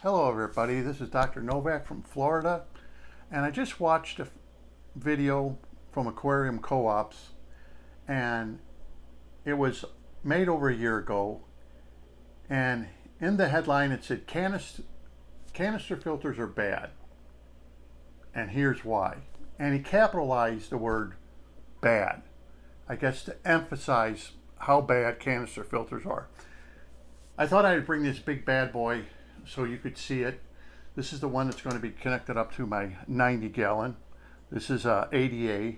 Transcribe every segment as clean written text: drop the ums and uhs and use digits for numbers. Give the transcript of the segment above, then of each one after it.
Hello everybody, this is Dr. Novak from Florida, and I just watched a video from Aquarium Co-ops, and it was made over a year ago, and in the headline it said canister filters are bad, and here's why. And he capitalized the word bad, I guess to emphasize how bad canister filters are. I thought I'd bring this big bad boy so you could see it. This is the one that's going to be connected up to my 90 gallon. This is a ADA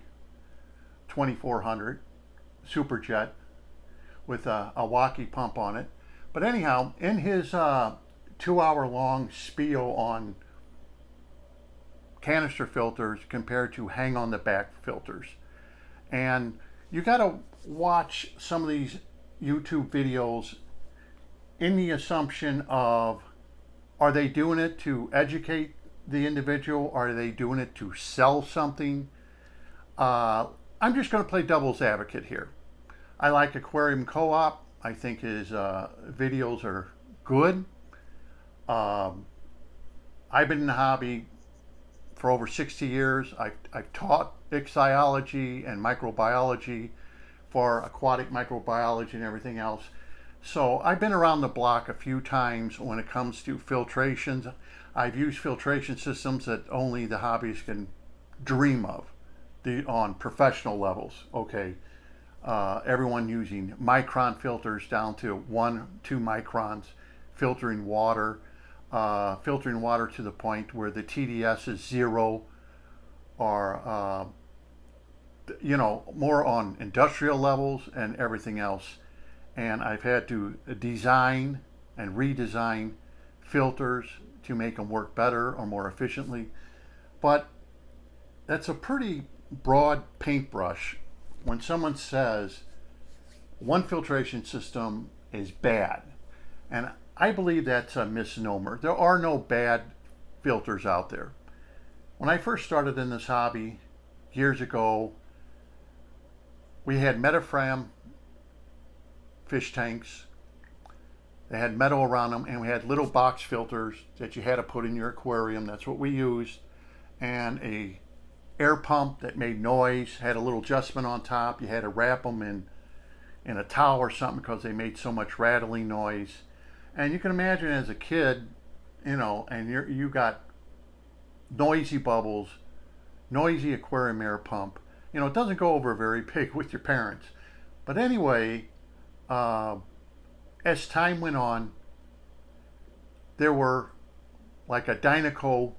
2400 Superjet with a walkie pump on it. But anyhow, in his 2-hour long spiel on canister filters compared to hang on the back filters, and you got to watch some of these YouTube videos in the assumption of, are they doing it to educate the individual? Are they doing it to sell something? I'm just going to play devil's advocate here. I like Aquarium Co-op. I think his videos are good. I've been in the hobby for over 60 years. I've taught ichthyology and microbiology for aquatic microbiology and everything else. So I've been around the block a few times when it comes to filtrations. I've used filtration systems that only the hobbyists can dream of on professional levels. Okay, everyone using micron filters down to 1-2 microns, filtering water to the point where the TDS is 0, or more on industrial levels and everything else. And I've had to design and redesign filters to make them work better or more efficiently. But that's a pretty broad paintbrush when someone says one filtration system is bad. And I believe that's a misnomer. There are no bad filters out there. When I first started in this hobby years ago, we had Metafram fish tanks. They had metal around them, and we had little box filters that you had to put in your aquarium. That's what we used. And a air pump that made noise, had a little adjustment on top. You had to wrap them in a towel or something because they made so much rattling noise. And you can imagine as a kid, and you got noisy bubbles, noisy aquarium air pump. It doesn't go over very big with your parents. But anyway, as time went on, there were like a Dynaco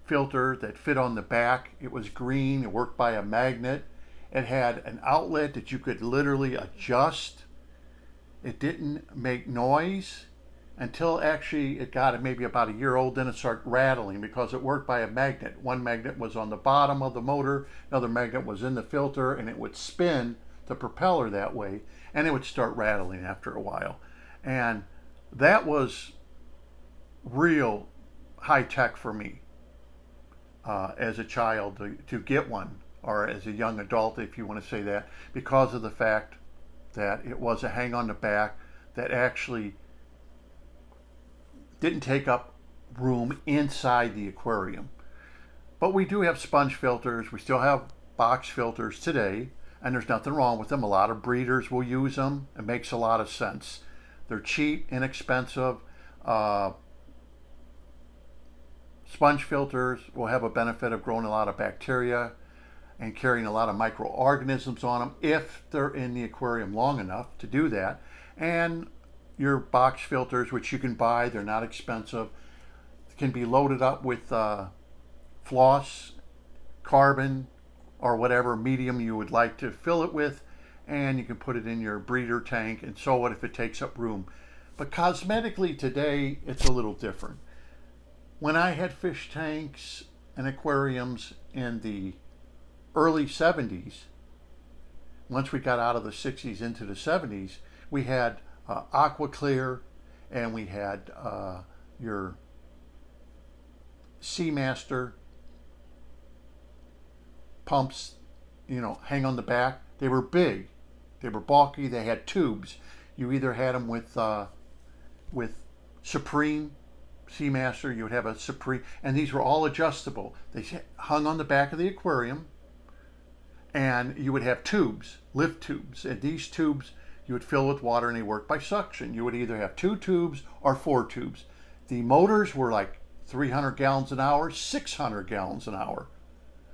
filter that fit on the back. It was green, it worked by a magnet. It had an outlet that you could literally adjust. It didn't make noise until actually it got maybe about a year old. Then it started rattling because it worked by a magnet. One magnet was on the bottom of the motor, another magnet was in the filter, and it would spin the propeller that way, and it would start rattling after a while. And that was real high tech for me as a child to get one, or as a young adult, if you want to say that, because of the fact that it was a hang on the back that actually didn't take up room inside the aquarium. But we do have sponge filters. We still have box filters today, and there's nothing wrong with them. A lot of breeders will use them. It makes a lot of sense. They're cheap, inexpensive. Sponge filters will have a benefit of growing a lot of bacteria and carrying a lot of microorganisms on them if they're in the aquarium long enough to do that. And your box filters, which you can buy, they're not expensive, can be loaded up with floss, carbon, or whatever medium you would like to fill it with, and you can put it in your breeder tank, and so what if it takes up room. But cosmetically today, it's a little different. When I had fish tanks and aquariums in the early 70s, once we got out of the 60s into the 70s, we had AquaClear, and we had your Seamaster pumps, hang on the back. They were big, they were bulky, they had tubes. You either had them with Supreme Seamaster, you would have a Supreme, and these were all adjustable. They hung on the back of the aquarium, and you would have tubes, lift tubes, and these tubes you would fill with water and they work by suction. You would either have 2 tubes or 4 tubes. The motors were like 300 gallons an hour, 600 gallons an hour.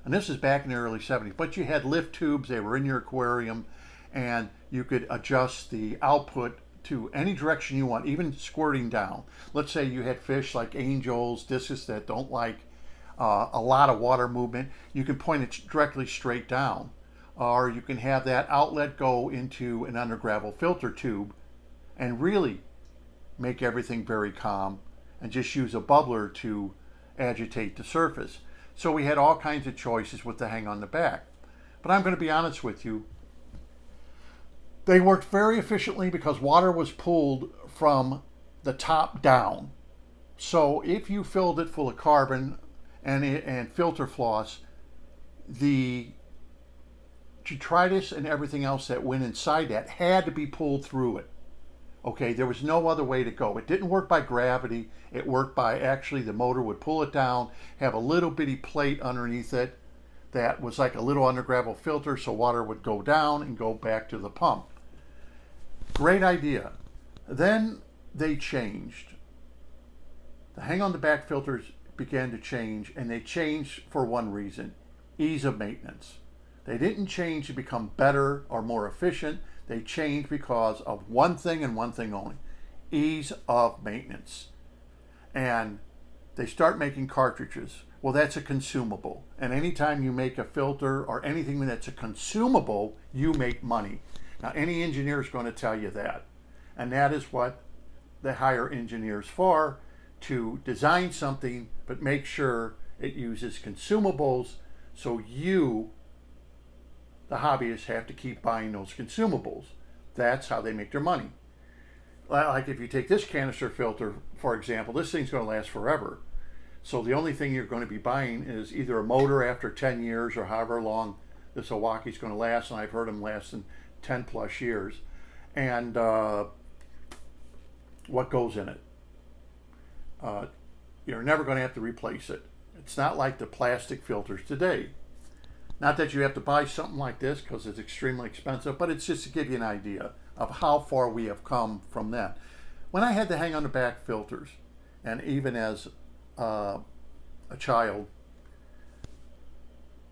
And this is back in the early 70s. But you had lift tubes, they were in your aquarium, and you could adjust the output to any direction you want, even squirting down. Let's say you had fish like angels, discus that don't like a lot of water movement. You can point it directly straight down. Or you can have that outlet go into an under gravel filter tube and really make everything very calm and just use a bubbler to agitate the surface. So we had all kinds of choices with the hang on the back. But I'm going to be honest with you, they worked very efficiently because water was pulled from the top down. So if you filled it full of carbon and filter floss, the detritus and everything else that went inside that had to be pulled through it. Okay, there was no other way to go. It didn't work by gravity. It worked by actually the motor would pull it down, have a little bitty plate underneath it that was like a little under gravel filter, so water would go down and go back to the pump. Great idea. Then they changed. The hang on the back filters began to change, and they changed for one reason: ease of maintenance. They didn't change to become better or more efficient. They changed because of one thing and one thing only: ease of maintenance. And they start making cartridges. Well, that's a consumable. And anytime you make a filter or anything that's a consumable, you make money. Now, any engineer is going to tell you that. And that is what they hire engineers for, to design something, but make sure it uses consumables, so you, the hobbyists, have to keep buying those consumables. That's how they make their money. Like if you take this canister filter, for example, this thing's going to last forever. So the only thing you're going to be buying is either a motor after 10 years or however long this Iwaki's going to last, and I've heard them lasting 10 plus years. And what goes in it. You're never going to have to replace it. It's not like the plastic filters today. Not that you have to buy something like this because it's extremely expensive, but it's just to give you an idea of how far we have come from that. When I had to hang on the back filters, and even as a child,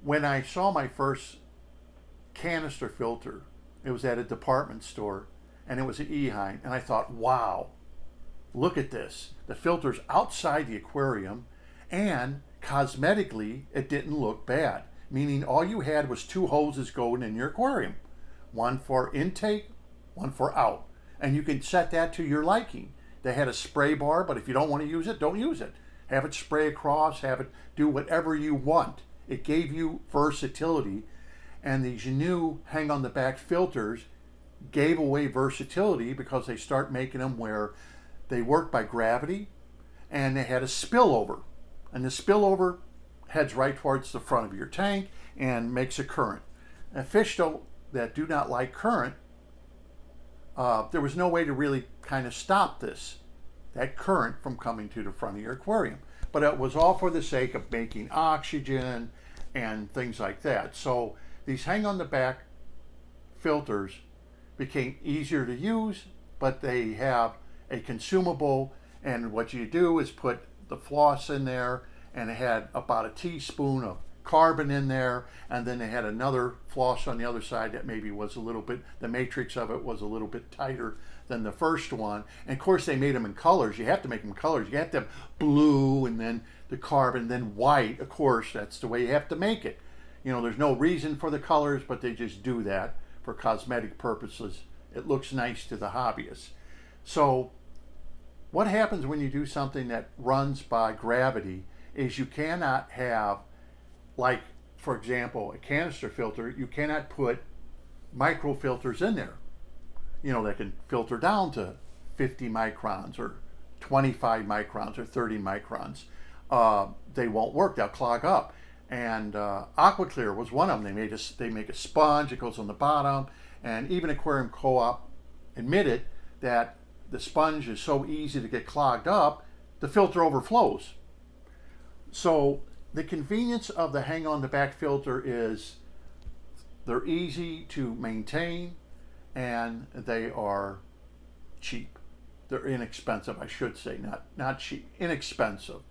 when I saw my first canister filter, it was at a department store, and it was an Eheim, and I thought, wow, look at this. The filter's outside the aquarium, and cosmetically, it didn't look bad. Meaning all you had was 2 hoses going in your aquarium. One for intake, one for out. And you can set that to your liking. They had a spray bar, but if you don't want to use it, don't use it. Have it spray across, have it do whatever you want. It gave you versatility. And these new hang on the back filters gave away versatility because they start making them where they work by gravity, and they had a spillover. And the spillover heads right towards the front of your tank and makes a current. And fish that do not like current, there was no way to really kind of stop that current from coming to the front of your aquarium. But it was all for the sake of making oxygen and things like that. So these hang on the back filters became easier to use, but they have a consumable, and what you do is put the floss in there, and it had about a teaspoon of carbon in there, and then they had another floss on the other side that maybe was a little bit, the matrix of it was a little bit tighter than the first one. And of course they made them in colors. You have to make them in colors. You have to have blue, and then the carbon, then white. Of course, that's the way you have to make it. You know, there's no reason for the colors, but they just do that for cosmetic purposes. It looks nice to the hobbyists. So what happens when you do something that runs by gravity is you cannot have, like, for example, a canister filter, you cannot put microfilters in there, that can filter down to 50 microns or 25 microns or 30 microns. They won't work. They'll clog up. And AquaClear was one of them. They make a sponge. It goes on the bottom. And even Aquarium Co-op admitted that the sponge is so easy to get clogged up the filter overflows. So the convenience of the hang on the back filter is they're easy to maintain and they are cheap. They're inexpensive, I should say, not cheap, inexpensive,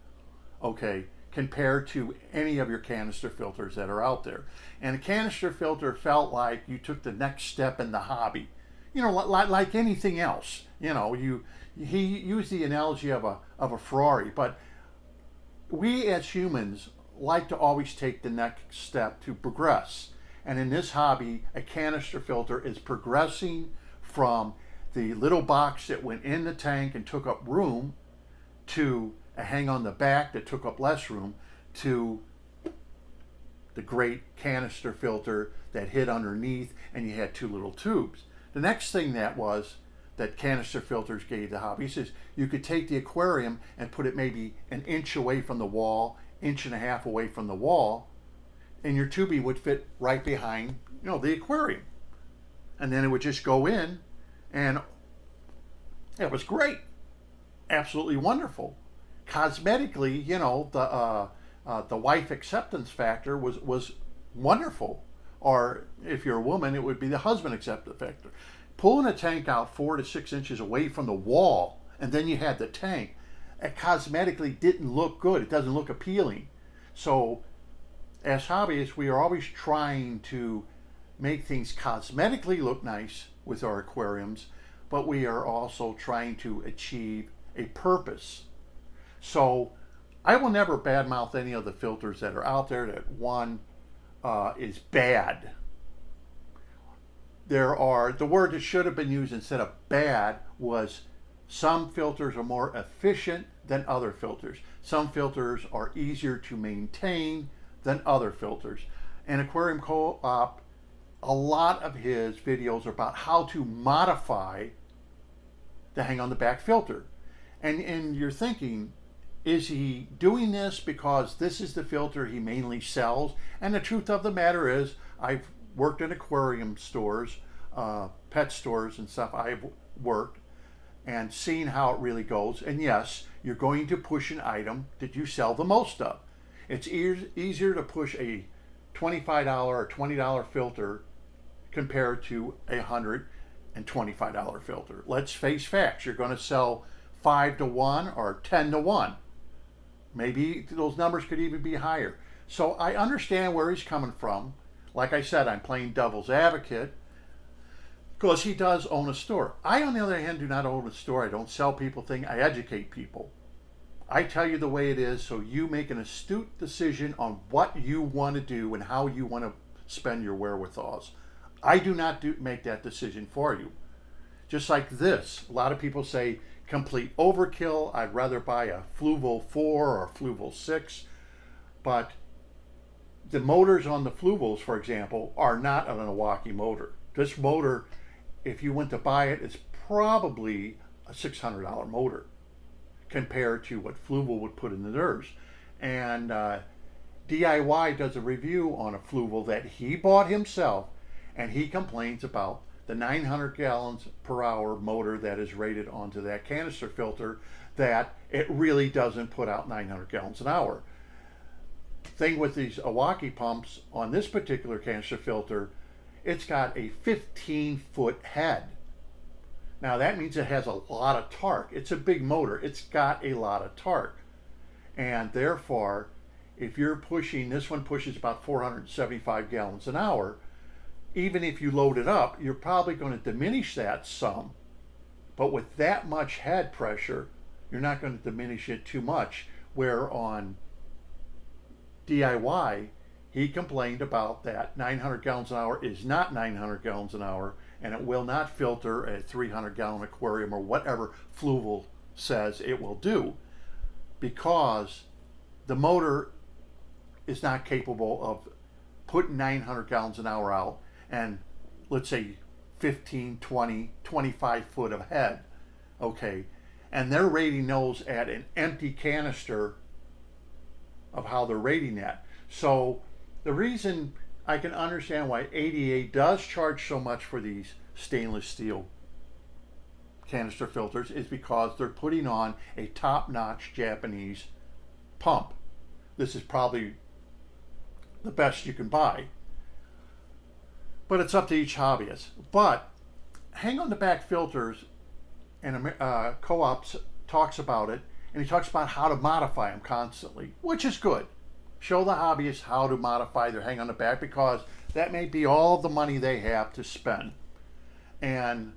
okay, compared to any of your canister filters that are out there. And a canister filter felt like you took the next step in the hobby. You know, like anything else. You know, he used the analogy of a Ferrari, but we as humans like to always take the next step to progress. And in this hobby, a canister filter is progressing from the little box that went in the tank and took up room to a hang on the back that took up less room to the great canister filter that hid underneath and you had two little tubes. The next thing that canister filters gave the hobby is you could take the aquarium and put it maybe an inch away from the wall, inch and a half away from the wall, and your tubing would fit right behind, you know, the aquarium. And then it would just go in, and it was great. Absolutely wonderful. Cosmetically, you know, the wife acceptance factor was wonderful. Or if you're a woman, it would be the husband acceptance factor. Pulling a tank out 4 to 6 inches away from the wall, and then you had the tank, it cosmetically didn't look good. It doesn't look appealing. So as hobbyists, we are always trying to make things cosmetically look nice with our aquariums, but we are also trying to achieve a purpose. So I will never badmouth any of the filters that are out there that one is bad. The word that should have been used instead of bad was some filters are more efficient than other filters. Some filters are easier to maintain than other filters. And Aquarium Co-op, a lot of his videos are about how to modify the hang on the back filter. And you're thinking, is he doing this because this is the filter he mainly sells? And the truth of the matter is, I've worked in aquarium stores, pet stores and stuff. I've worked and seen how it really goes. And yes, you're going to push an item that you sell the most of. It's easier to push a $25 or $20 filter compared to a $125 filter. Let's face facts. You're going to sell 5 to 1 or 10 to 1. Maybe those numbers could even be higher. So I understand where he's coming from. Like I said, I'm playing devil's advocate because he does own a store. I, on the other hand, do not own a store. I don't sell people things. I educate people. I tell you the way it is so you make an astute decision on what you want to do and how you want to spend your wherewithals. I do not make that decision for you. Just like this, a lot of people say complete overkill. I'd rather buy a Fluval 4 or a Fluval 6. But the motors on the Fluvals, for example, are not an Anoxic motor. This motor, if you went to buy it, is probably a $600 motor compared to what Fluval would put in theirs. And DIY does a review on a Fluval that he bought himself, and he complains about the 900 gallons per hour motor that is rated onto that canister filter, that it really doesn't put out 900 gallons an hour. Thing with these Anoxic pumps on this particular canister filter, it's got a 15-foot head. Now that means it has a lot of torque. It's a big motor. It's got a lot of torque. And therefore, if you're pushing, this one pushes about 475 gallons an hour, even if you load it up, you're probably going to diminish that some. But with that much head pressure, you're not going to diminish it too much. Where on DIY, he complained about that 900 gallons an hour is not 900 gallons an hour, and it will not filter a 300 gallon aquarium or whatever Fluval says it will do, because the motor is not capable of putting 900 gallons an hour out and let's say 15, 20, 25 foot of head. Okay, and they're rating those at an empty canister of how they're rating that. So the reason I can understand why ADA does charge so much for these stainless steel canister filters is because they're putting on a top-notch Japanese pump. This is probably the best you can buy, but it's up to each hobbyist. But hang on the back filters, and Co-ops talks about it, and he talks about how to modify them constantly, which is good. Show the hobbyists how to modify their hang on the back, because that may be all the money they have to spend. And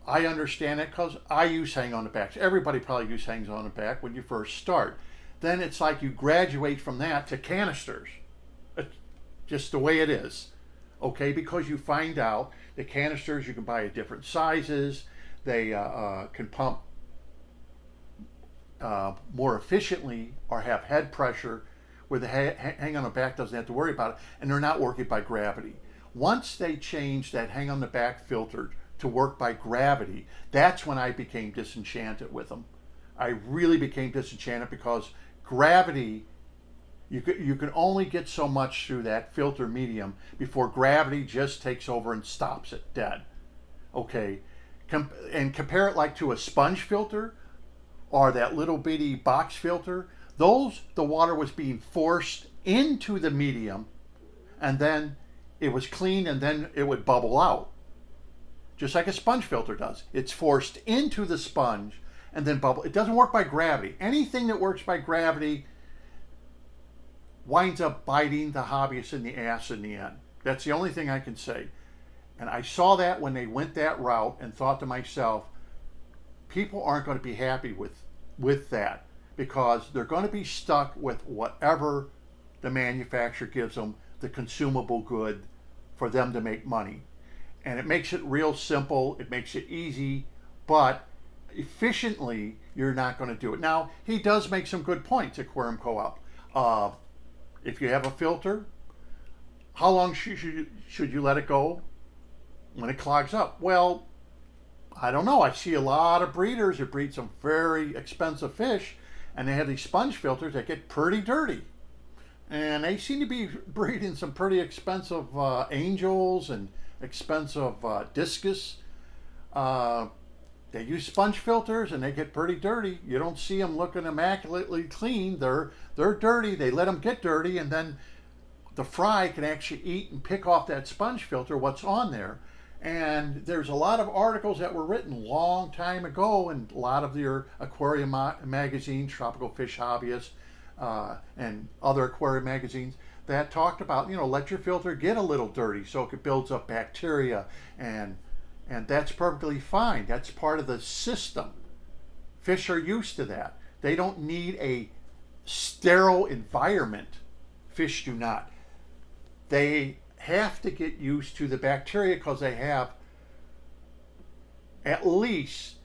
I understand it because I use hang on the backs. Everybody probably uses hangs on the back when you first start. Then it's like you graduate from that to canisters. It's just the way it is. Okay, because you find out the canisters you can buy at different sizes. They can pump more efficiently or have head pressure where the hang on the back doesn't have to worry about it, and they're not working by gravity. Once they changed that hang on the back filter to work by gravity, that's when I became disenchanted with them. I really became disenchanted because gravity, you can only get so much through that filter medium before gravity just takes over and stops it dead. Okay, and compare it like to a sponge filter or that little bitty box filter. Those, the water was being forced into the medium, and then it was clean, and then it would bubble out. Just like a sponge filter does. It's forced into the sponge and then bubble. It doesn't work by gravity. Anything that works by gravity winds up biting the hobbyist in the ass in the end. That's the only thing I can say. And I saw that when they went that route and thought to myself, people aren't going to be happy with that, because they're going to be stuck with whatever the manufacturer gives them, the consumable good, for them to make money. And it makes it real simple, it makes it easy, but efficiently you're not going to do it. Now, he does make some good points, Aquarium Co-op. If you have a filter, how long should you let it go when it clogs up? Well, I don't know. I see a lot of breeders that breed some very expensive fish, and they have these sponge filters that get pretty dirty. And they seem to be breeding some pretty expensive angels and expensive discus. They use sponge filters and they get pretty dirty. You don't see them looking immaculately clean. They're dirty. They let them get dirty, and then the fry can actually eat and pick off that sponge filter what's on there. And there's a lot of articles that were written a long time ago in a lot of your aquarium magazines, Tropical Fish Hobbyist, and other aquarium magazines that talked about, let your filter get a little dirty so it builds up bacteria, and that's perfectly fine. That's part of the system. Fish are used to that. They don't need a sterile environment. Fish do not. They have to get used to the bacteria because they have at least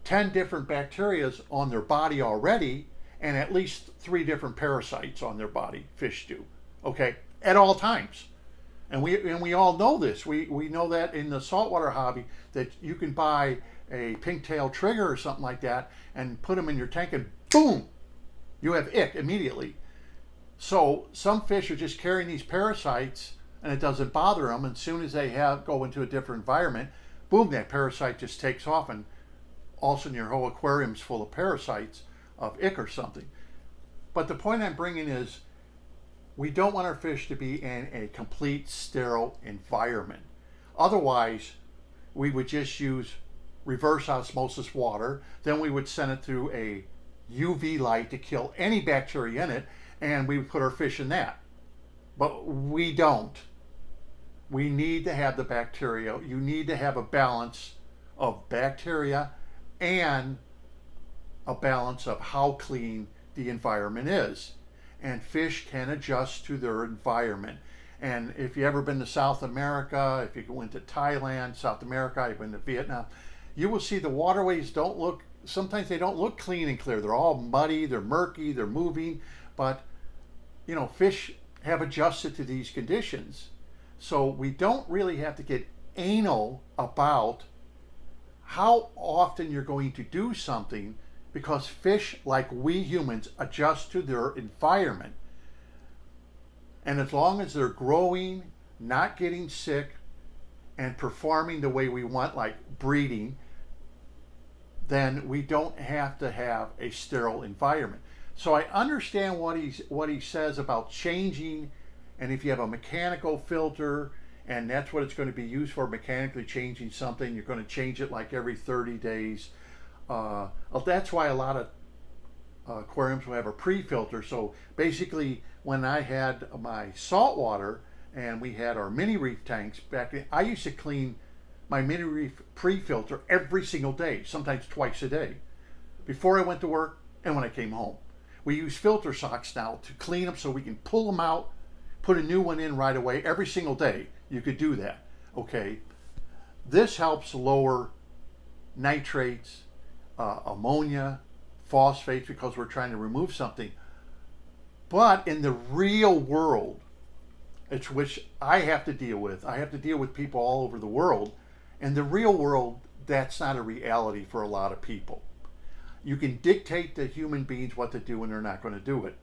10 different bacteria on their body already, and at least 3 different parasites on their body. Fish do, okay, at all times. And we all know this. We know that in the saltwater hobby, that you can buy a pink-tailed trigger or something like that and put them in your tank, and boom, you have ick immediately. So some fish are just carrying these parasites and it doesn't bother them. And as soon as they go into a different environment, boom, that parasite just takes off, and all of a sudden your whole aquarium's full of parasites of ick or something. But the point I'm bringing is, we don't want our fish to be in a complete sterile environment. Otherwise, we would just use reverse osmosis water. Then we would send it through a UV light to kill any bacteria in it, and we would put our fish in that. But we don't. We need to have the bacteria. You need to have a balance of bacteria and a balance of how clean the environment is. And fish can adjust to their environment. And if you've ever been to South America, if you went to Thailand, South America, you've been to Vietnam, you will see the waterways sometimes they don't look clean and clear. They're all muddy, they're murky, they're moving, but fish have adjusted to these conditions. So we don't really have to get anal about how often you're going to do something, because fish, like we humans, adjust to their environment. And as long as they're growing, not getting sick, and performing the way we want, like breeding, then we don't have to have a sterile environment. So I understand what he says about changing, and if you have a mechanical filter and that's what it's going to be used for, mechanically changing something, you're going to change it like every 30 days. That's why a lot of aquariums will have a pre-filter. So basically, when I had my salt water and we had our mini reef tanks back then, I used to clean my mini reef pre-filter every single day, sometimes twice a day, before I went to work and when I came home. We use filter socks now to clean them so we can pull them out, put a new one in right away every single day. You could do that, okay? This helps lower nitrates, ammonia, phosphates, because we're trying to remove something. But in the real world, it's which I have to deal with. I have to deal with people all over the world. In the real world, that's not a reality for a lot of people. You can dictate to human beings what to do and they're not going to do it.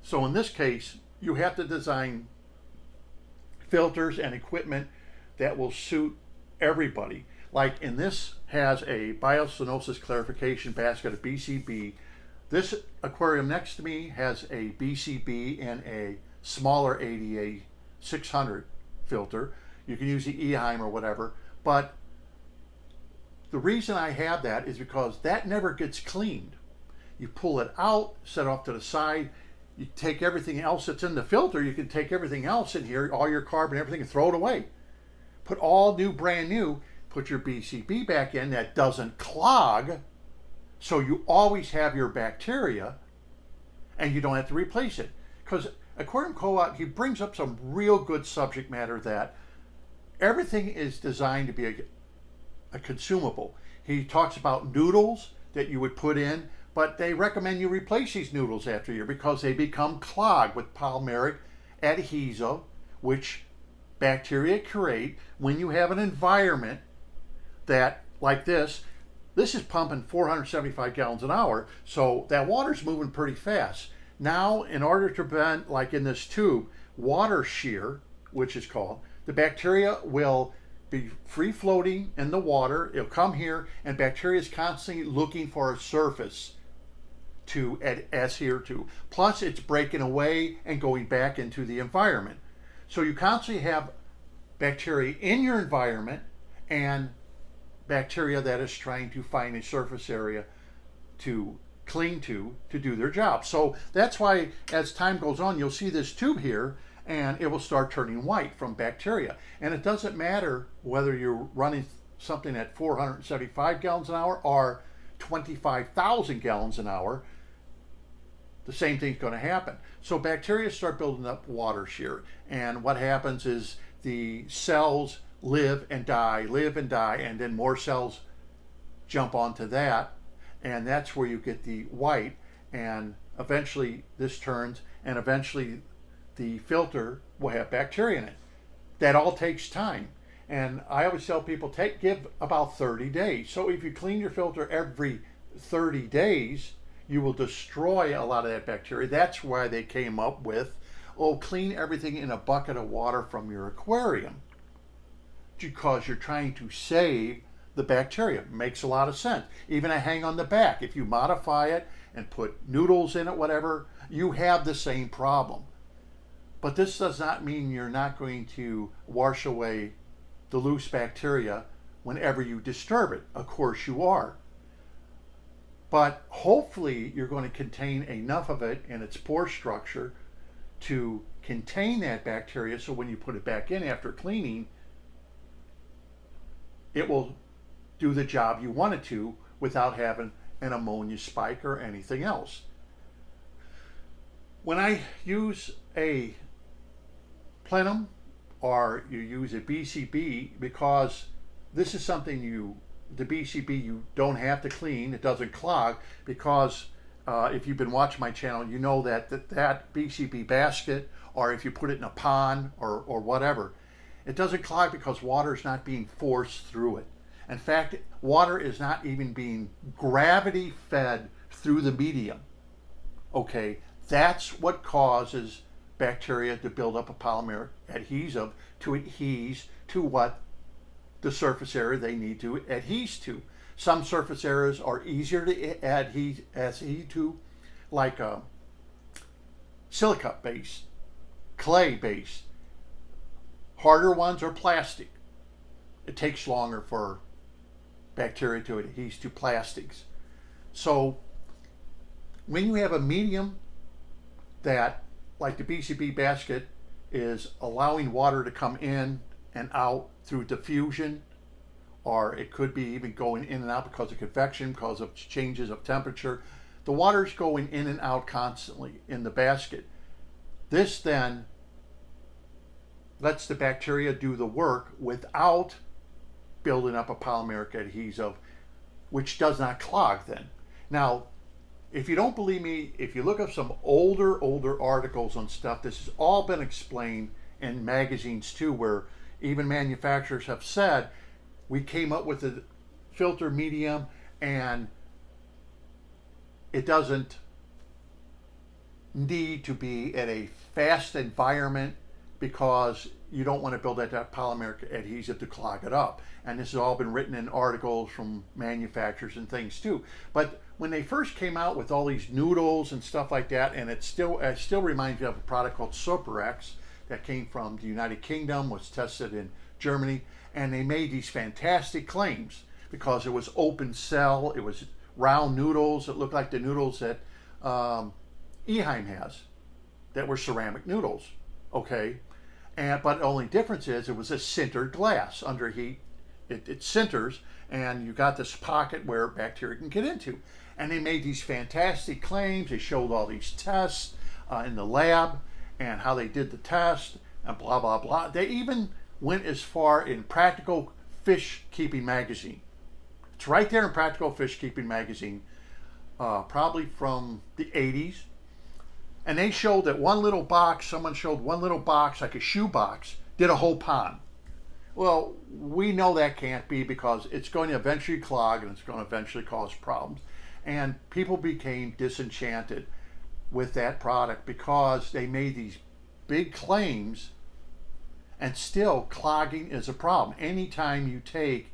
So in this case, you have to design filters and equipment that will suit everybody. Like in this has a biostenosis clarification basket, a BCB. This aquarium next to me has a BCB and a smaller ADA 600 filter. You can use the Eheim or whatever, but the reason I have that is because that never gets cleaned. You pull it out, set it off to the side, you take everything else that's in the filter, you can take everything else in here, all your carbon, everything, and throw it away. Put all new, brand new, put your BCB back in that doesn't clog, so you always have your bacteria, and you don't have to replace it. Because Aquarium Co-op, he brings up some real good subject matter that everything is designed to be a consumable. He talks about noodles that you would put in, but they recommend you replace these noodles after a year because they become clogged with polymeric adhesive, which bacteria create when you have an environment that, like this is pumping 475 gallons an hour, so that water's moving pretty fast. Now, in order to prevent, like in this tube, water shear, which is called, the bacteria will be free floating in the water. It'll come here, and bacteria is constantly looking for a surface to adhere to. Plus, it's breaking away and going back into the environment. So you constantly have bacteria in your environment and bacteria that is trying to find a surface area to cling to do their job. So that's why as time goes on, you'll see this tube here and it will start turning white from bacteria. And it doesn't matter whether you're running something at 475 gallons an hour or 25,000 gallons an hour, the same thing's going to happen. So bacteria start building up water shear, and what happens is the cells live and die, and then more cells jump onto that, and that's where you get the white, and eventually this turns, and eventually the filter will have bacteria in it. That all takes time, and I always tell people give about 30 days. So if you clean your filter every 30 days, you will destroy a lot of that bacteria. That's why they came up with, clean everything in a bucket of water from your aquarium, because you're trying to save the bacteria. Makes a lot of sense. Even a hang on the back, if you modify it and put noodles in it, whatever, you have the same problem. But this does not mean you're not going to wash away the loose bacteria whenever you disturb it. Of course you are. But hopefully you're going to contain enough of it in its pore structure to contain that bacteria, so when you put it back in after cleaning, it will do the job you want it to without having an ammonia spike or anything else. When I use a plenum or you use a BCB, because this is something the BCB you don't have to clean, it doesn't clog, because if you've been watching my channel, you know that BCB basket, or if you put it in a pond or whatever, it doesn't clog because water is not being forced through it. In fact, water is not even being gravity fed through the medium. Okay, that's what causes bacteria to build up a polymeric adhesive to adhere to what the surface area they need to adhere to. Some surface areas are easier to adhere to, like silica base, clay base. Harder ones are plastic. It takes longer for bacteria to adhere to plastics. So when you have a medium that, like the BCB basket, is allowing water to come in and out through diffusion, or it could be even going in and out because of convection, because of changes of temperature. The water's going in and out constantly in the basket. This then lets the bacteria do the work without building up a polymeric adhesive, which does not clog then. Now, if you don't believe me, if you look up some older articles on stuff, this has all been explained in magazines too, where even manufacturers have said, we came up with a filter medium and it doesn't need to be at a fast environment because you don't want to build that polymeric adhesive to clog it up. And this has all been written in articles from manufacturers and things too. But when they first came out with all these noodles and stuff like that, and it still reminds me of a product called Superex that came from the United Kingdom, was tested in Germany, and they made these fantastic claims because it was open cell, it was round noodles, it looked like the noodles that Eheim has, that were ceramic noodles, okay? But the only difference is it was a sintered glass. Under heat, it sinters, and you got this pocket where bacteria can get into. And they made these fantastic claims. They showed all these tests in the lab and how they did the test and blah, blah, blah. They even went as far in Practical Fish Keeping Magazine. It's right there in Practical Fish Keeping Magazine, probably from the 80s. And they showed that one little box, someone showed one little box, like a shoe box, did a whole pond. Well, we know that can't be because it's going to eventually clog and it's going to eventually cause problems. And people became disenchanted with that product because they made these big claims and still clogging is a problem. Anytime you take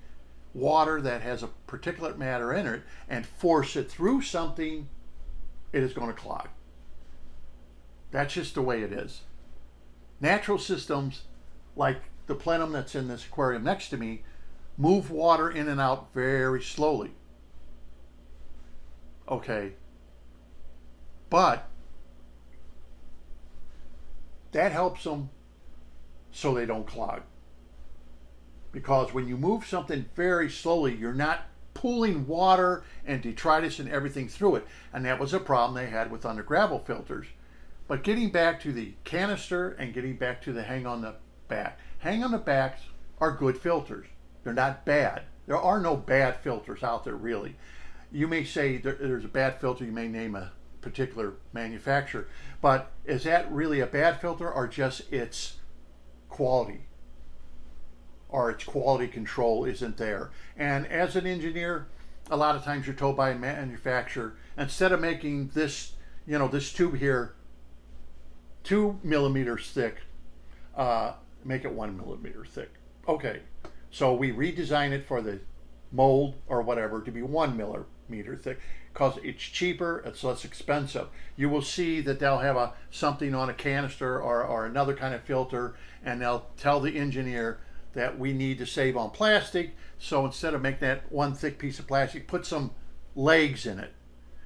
water that has a particulate matter in it and force it through something, it is going to clog. That's just the way it is. Natural systems, like the Plenum that's in this aquarium next to me, move water in and out very slowly. Okay. But that helps them so they don't clog. Because when you move something very slowly, you're not pulling water and detritus and everything through it. And that was a problem they had with under gravel filters. But getting back to the canister and getting back to the hang on the back. Hang on the backs are good filters. They're not bad. There are no bad filters out there, really. You may say there's a bad filter, you may name a particular manufacturer, but is that really a bad filter or just its quality? Or its quality control isn't there? And as an engineer, a lot of times you're told by a manufacturer, instead of making this, this tube here 2 millimeters thick, make it 1 millimeter thick. Okay, so we redesign it for the mold or whatever to be 1 millimeter thick because it's cheaper, it's less expensive. You will see that they'll have something on a canister or another kind of filter, and they'll tell the engineer that we need to save on plastic, so instead of making that one thick piece of plastic, put some legs in it.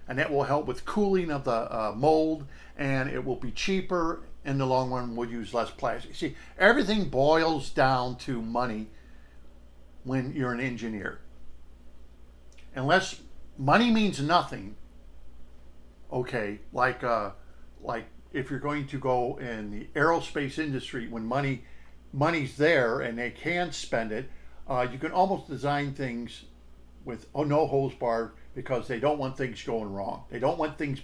And that will help with cooling of the mold, and it will be cheaper in the long run. We'll use less plastic. See, everything boils down to money when you're an engineer. Unless money means nothing, okay, like if you're going to go in the aerospace industry, when money's there and they can spend it, you can almost design things with no hose bar because they don't want things going wrong. They don't want things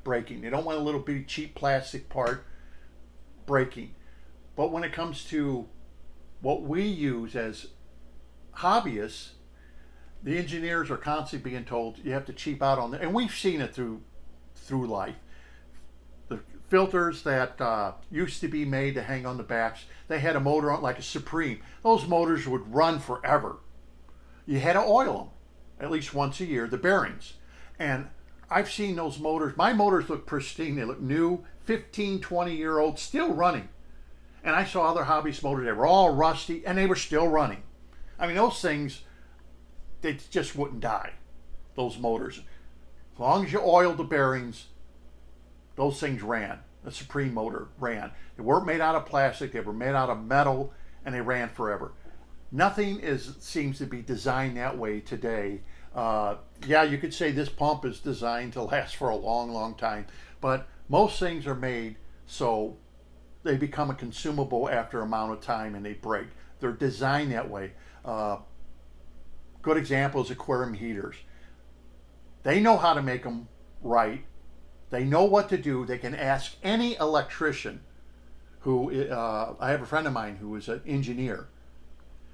breaking. They don't want a little bitty cheap plastic part breaking. But when it comes to what we use as hobbyists, the engineers are constantly being told you have to cheap out on that. And we've seen it through life. The filters that used to be made to hang on the backs, they had a motor on like a Supreme. Those motors would run forever. You had to oil them. at least once a year, the bearings. And I've seen those motors. My motors look pristine. They look new, 15, 20-year-old, still running. And I saw other hobbyist motors. They were all rusty, and they were still running. I mean, those things, they just wouldn't die, those motors. As long as you oiled the bearings, those things ran. The Supreme motor ran. They weren't made out of plastic. They were made out of metal, and they ran forever. Nothing seems to be designed that way today. Yeah, you could say this pump is designed to last for a long, long time, but most things are made so they become a consumable after an amount of time and they break. They're designed that way. Good example is aquarium heaters. They know how to make them right. They know what to do. They can ask any electrician who, I have a friend of mine who is an engineer,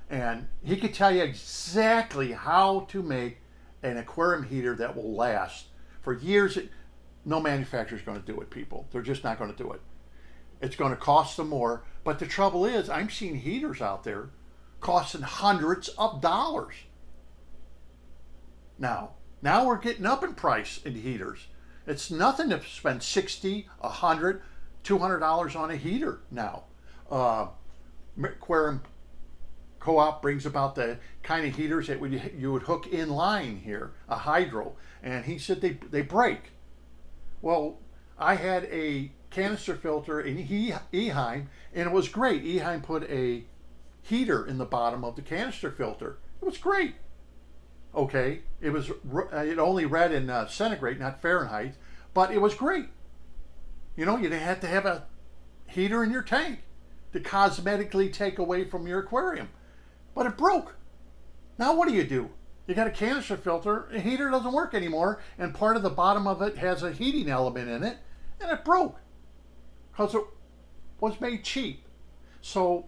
and he could tell you exactly how to make an aquarium heater that will last for years. No manufacturer is going to do it, people. They're just not going to do it. It's going to cost them more. But the trouble is, I'm seeing heaters out there costing hundreds of dollars. Now we're getting up in price in heaters. It's nothing to spend $60, $100, $200 on a heater now. Aquarium Co-op brings about the kind of heaters that you would hook in line here, a hydro, and he said they break. Well, I had a canister filter in Eheim, and it was great. Eheim put a heater in the bottom of the canister filter. It was great. Okay, it only read in centigrade, not Fahrenheit, but it was great. You know, you didn't have to have a heater in your tank to cosmetically take away from your aquarium. But it broke. Now what do? You got a canister filter, a heater doesn't work anymore, and part of the bottom of it has a heating element in it, and it broke because it was made cheap. So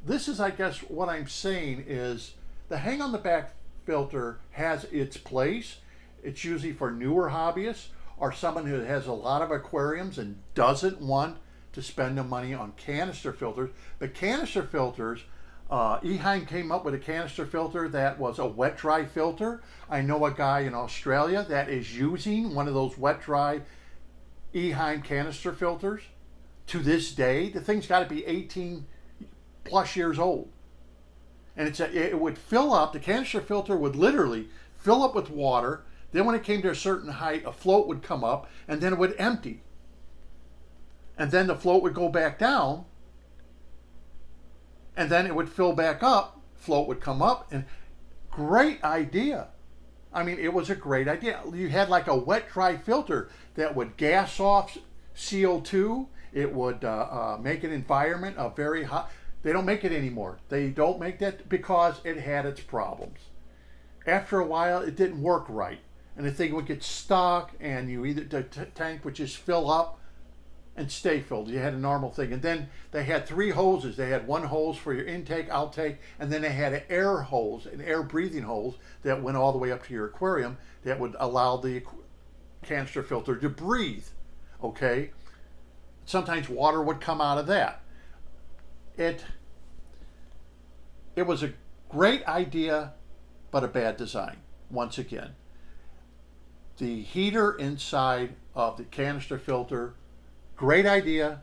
this is, I guess, what I'm saying is the hang on the back filter has its place. It's usually for newer hobbyists or someone who has a lot of aquariums and doesn't want to spend the money on canister filters. But canister filters, Eheim came up with a canister filter that was a wet-dry filter. I know a guy in Australia that is using one of those wet-dry Eheim canister filters to this day. The thing's got to be 18 plus years old. And it would fill up, the canister filter would literally fill up with water. Then when it came to a certain height, a float would come up, and then it would empty. And then the float would go back down, and then it would fill back up, float would come up, and great idea. I mean, it was a great idea. You had like a wet-dry filter that would gas off CO2. It would make an environment a very hot. They don't make it anymore. They don't make that because it had its problems. After a while, it didn't work right. And the thing would get stuck, and the tank would just fill up and stay filled. You had a normal thing. And then they had 3 hoses. They had one hose for your intake, outtake, and then they had an air hose, an air breathing hose that went all the way up to your aquarium that would allow the canister filter to breathe. Okay? Sometimes water would come out of that. It was a great idea, but a bad design, once again. The heater inside of the canister filter, great idea,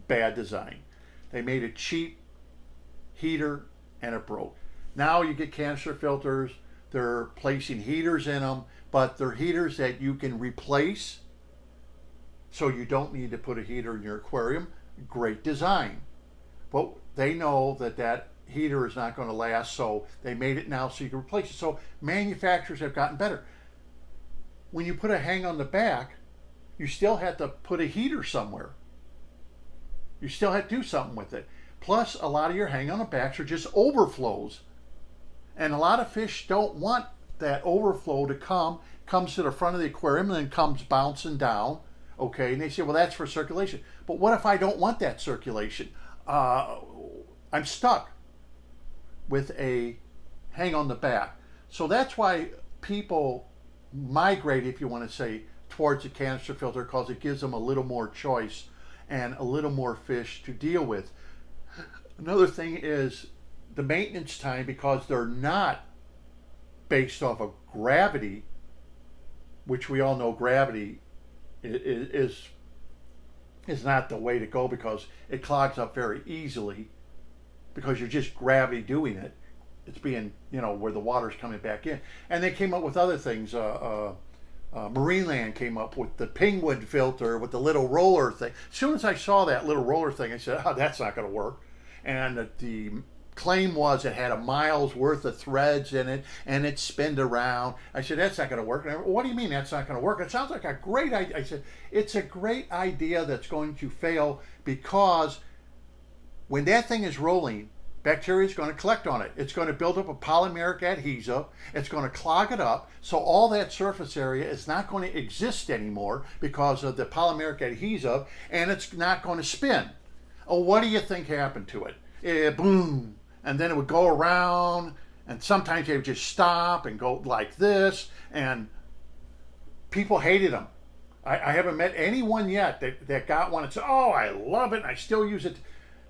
bad design. They made a cheap heater and it broke. Now you get canister filters, they're placing heaters in them, but they're heaters that you can replace, so you don't need to put a heater in your aquarium. Great design. But they know that heater is not going to last, so they made it now so you can replace it. So manufacturers have gotten better. When you put a hang on the back, you still have to put a heater somewhere. You still have to do something with it. Plus, a lot of your hang on the backs are just overflows. And a lot of fish don't want that overflow to comes to the front of the aquarium and then comes bouncing down. Okay, and they say, well, that's for circulation. But what if I don't want that circulation? I'm stuck with a hang on the back. So that's why people migrate, if you want to say, towards the canister filter, because it gives them a little more choice and a little more fish to deal with. Another thing is the maintenance time, because they're not based off of gravity, which we all know gravity is not the way to go because it clogs up very easily because you're just gravity doing it. It's being, where the water's coming back in. And they came up with other things. Marineland came up with the penguin filter with the little roller thing. As soon as I saw that little roller thing, I said, oh, that's not going to work. And the claim was it had a mile's worth of threads in it and it spinned around. I said, that's not going to work. And what do you mean that's not going to work? It sounds like a great idea. I said, it's a great idea that's going to fail because when that thing is rolling, bacteria is going to collect on it. It's going to build up a polymeric adhesive. It's going to clog it up. So all that surface area is not going to exist anymore because of the polymeric adhesive, and it's not going to spin. Oh, what do you think happened to it? Boom. And then it would go around, and sometimes they would just stop and go like this, and people hated them. I haven't met anyone yet that got one and said, oh, I love it, and I still use it.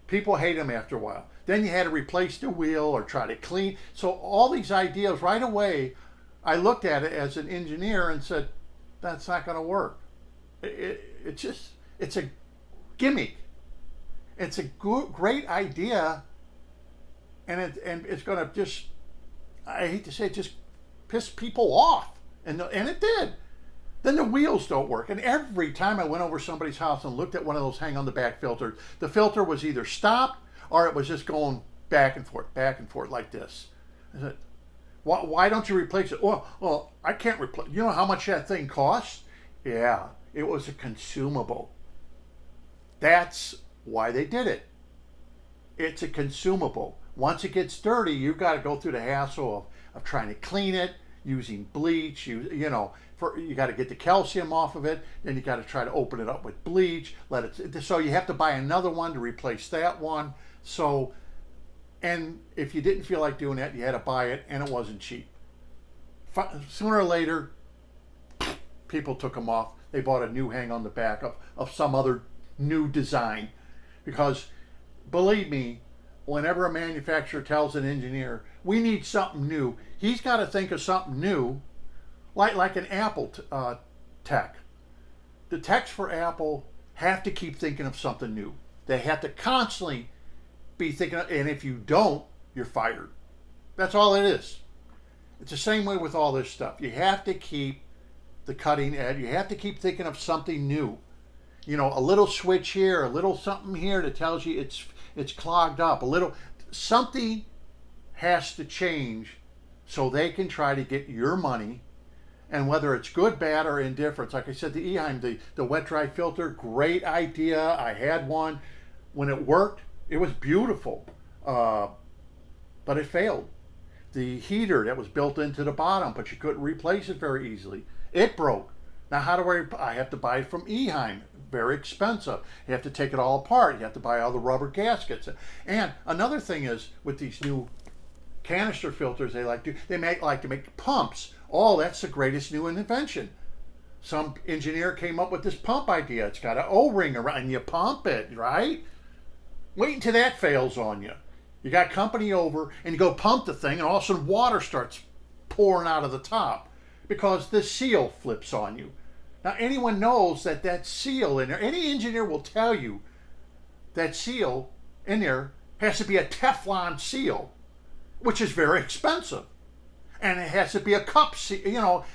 People hate them after a while. Then you had to replace the wheel or try to clean. So all these ideas, right away, I looked at it as an engineer and said, that's not going to work. It's a gimmick. It's a great idea, and it's going to just, I hate to say it, just piss people off. And it did. Then the wheels don't work. And every time I went over somebody's house and looked at one of those hang on the back filters, the filter was either stopped or it was just going back and forth like this. I said, why don't you replace it? Well, I can't replace. You know how much that thing costs? Yeah, it was a consumable. That's why they did it. It's a consumable. Once it gets dirty, you've got to go through the hassle of trying to clean it, using bleach, you got to get the calcium off of it, then you got to try to open it up with bleach, so you have to buy another one to replace that one. So, and if you didn't feel like doing that, you had to buy it, and it wasn't cheap. Sooner or later, people took them off. They bought a new hang on the back of some other new design, because believe me, whenever a manufacturer tells an engineer, we need something new, he's got to think of something new, like an Apple tech. The techs for Apple have to keep thinking of something new. They have to constantly be thinking of, and if you don't, you're fired. That's all it is. It's the same way with all this stuff. You have to keep the cutting edge. You have to keep thinking of something new. A little switch here, a little something here that tells you it's clogged up. A little something has to change so they can try to get your money. And whether it's good, bad, or indifference, like I said, the Eheim, the wet dry filter, great idea. I had one. When it worked, it was beautiful, but it failed. The heater that was built into the bottom, but you couldn't replace it very easily, it broke. Now how do I have to buy it from Eheim? Very expensive. You have to take it all apart. You have to buy all the rubber gaskets. And another thing is with these new canister filters, they like to make pumps. Oh, that's the greatest new invention. Some engineer came up with this pump idea. It's got an O-ring around, and you pump it, right? Wait until that fails on you. You got company over, and you go pump the thing, and all of a sudden water starts pouring out of the top because the seal flips on you. Now, anyone knows that seal in there, any engineer will tell you that seal in there has to be a Teflon seal, which is very expensive. And it has to be a cup seal.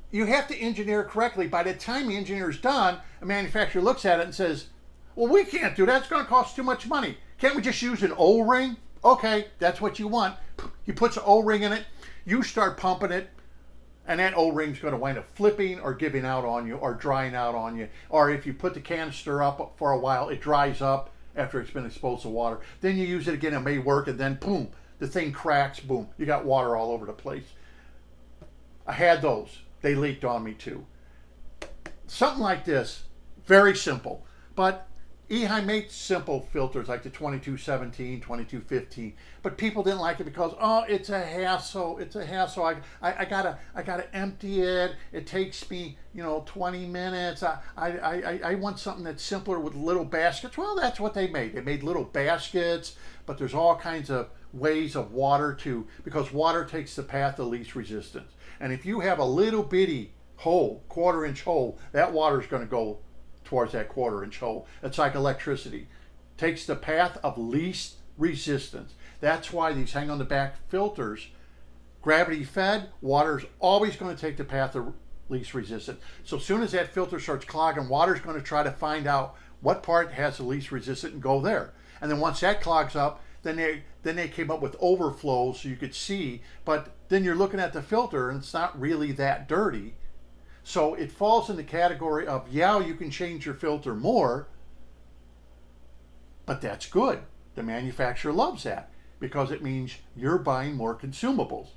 You have to engineer correctly. By the time the engineer is done, a manufacturer looks at it and says, well, we can't do that. It's going to cost too much money. Can't we just use an O-ring? Okay, that's what you want. He puts an O-ring in it. You start pumping it. And that O-ring's going to wind up flipping or giving out on you or drying out on you. Or if you put the canister up for a while, it dries up after it's been exposed to water. Then you use it again, it may work, and then boom, the thing cracks, boom, you got water all over the place. I had those. They leaked on me too. Something like this, very simple. But Eheim made simple filters like the 2217, 2215, but people didn't like it because, oh, it's a hassle. It's a hassle. I gotta empty it. It takes me 20 minutes. I want something that's simpler with little baskets. Well, that's what they made. They made little baskets, but there's all kinds of ways of water because water takes the path of least resistance. And if you have a little bitty hole, quarter-inch hole, that water is going to go towards that quarter-inch hole. It's like electricity. Takes the path of least resistance. That's why these hang on the back filters, gravity fed, water's always going to take the path of least resistance. So as soon as that filter starts clogging, water's going to try to find out what part has the least resistance and go there. And then once that clogs up, then they came up with overflows so you could see, but then you're looking at the filter and it's not really that dirty. So it falls in the category of, yeah, you can change your filter more, but that's good. The manufacturer loves that because it means you're buying more consumables.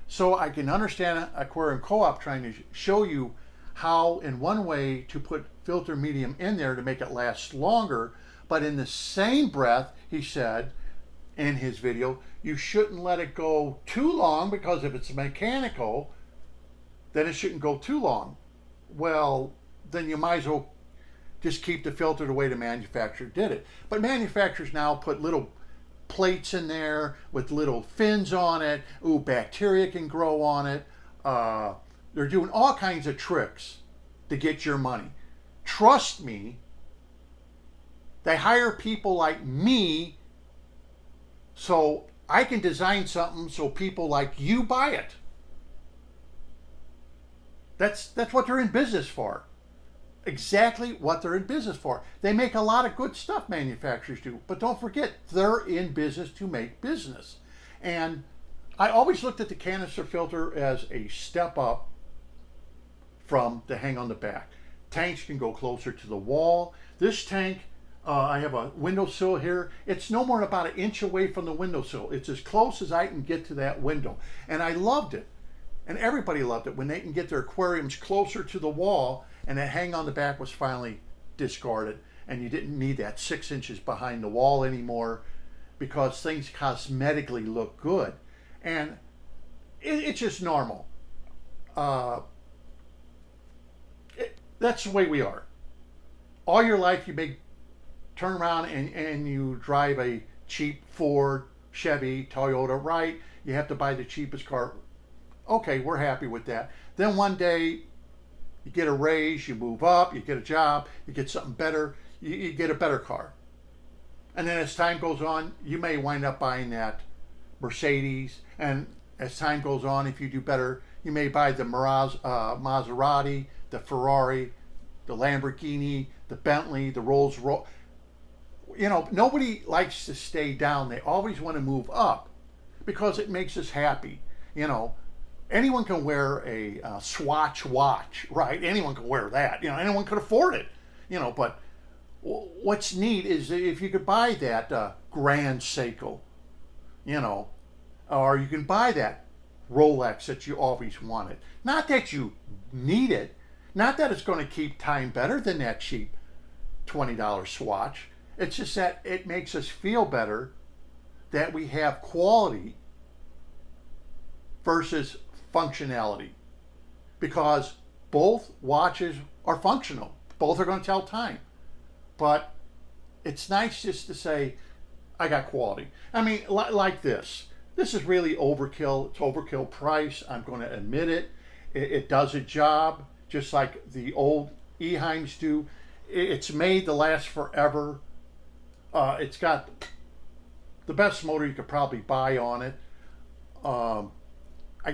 So I can understand Aquarium Co-op trying to show you how in one way to put filter medium in there to make it last longer, but in the same breath, he said in his video, you shouldn't let it go too long because if it's mechanical, then it shouldn't go too long. Well, then you might as well just keep the filter the way the manufacturer did it. But manufacturers now put little plates in there with little fins on it. Ooh, bacteria can grow on it. They're doing all kinds of tricks to get your money. Trust me, they hire people like me so I can design something so people like you buy it. That's what they're in business for. Exactly what they're in business for. They make a lot of good stuff, manufacturers do, but don't forget, they're in business to make business. And I always looked at the canister filter as a step up from the hang on the back. Tanks can go closer to the wall. This tank, I have a windowsill here. It's no more than about an inch away from the windowsill. It's as close as I can get to that window. And I loved it. And everybody loved it when they can get their aquariums closer to the wall and that hang on the back was finally discarded and you didn't need that 6 inches behind the wall anymore because things cosmetically look good. And it's just normal. That's the way we are. All your life you may turn around and you drive a cheap Ford, Chevy, Toyota, right? You have to buy the cheapest car. Okay, we're happy with that. Then one day you get a raise, you move up, you get a job, you get something better, you get a better car. And then as time goes on, you may wind up buying that Mercedes. And as time goes on, if you do better, you may buy the Maserati, the Ferrari, the Lamborghini, the Bentley, the Rolls Royce. Nobody likes to stay down. They always want to move up because it makes us happy. Anyone can wear a Swatch watch, right? Anyone can wear that. Anyone could afford it. But what's neat is if you could buy that Grand Seiko, or you can buy that Rolex that you always wanted. Not that you need it. Not that it's going to keep time better than that cheap $20 Swatch. It's just that it makes us feel better that we have quality versus functionality, because both watches are functional. Both are going to tell time. But it's nice just to say, I got quality. I mean, like this. This is really overkill. It's overkill price. I'm going to admit it. It does a job just like the old Eheims do. It's made to last forever. It's got the best motor you could probably buy on it.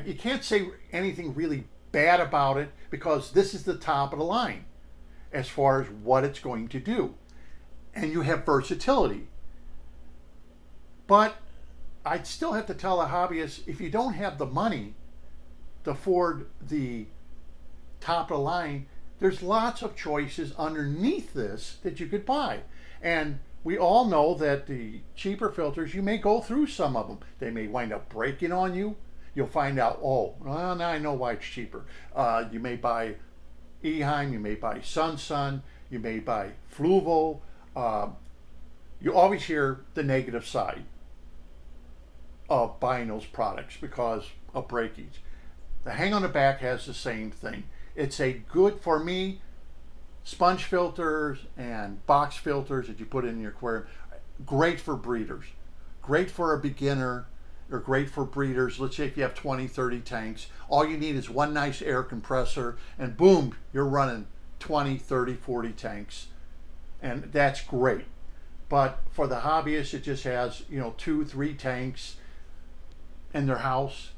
You can't say anything really bad about it because this is the top of the line as far as what it's going to do. And you have versatility. But I'd still have to tell a hobbyist, if you don't have the money to afford the top of the line, there's lots of choices underneath this that you could buy. And we all know that the cheaper filters, you may go through some of them. They may wind up breaking on you. You'll find out, oh, well, now I know why it's cheaper. You may buy Eheim, you may buy Sun, you may buy Fluval. You always hear the negative side of buying those products because of breakage. The hang on the back has the same thing. It's a good, for me, sponge filters and box filters that you put in your aquarium, great for breeders, great for a beginner, or great for breeders. Let's say if you have 20, 30 tanks, all you need is one nice air compressor and boom, you're running 20, 30, 40 tanks. And that's great. But for the hobbyist, it just has, 2, 3 tanks in their house.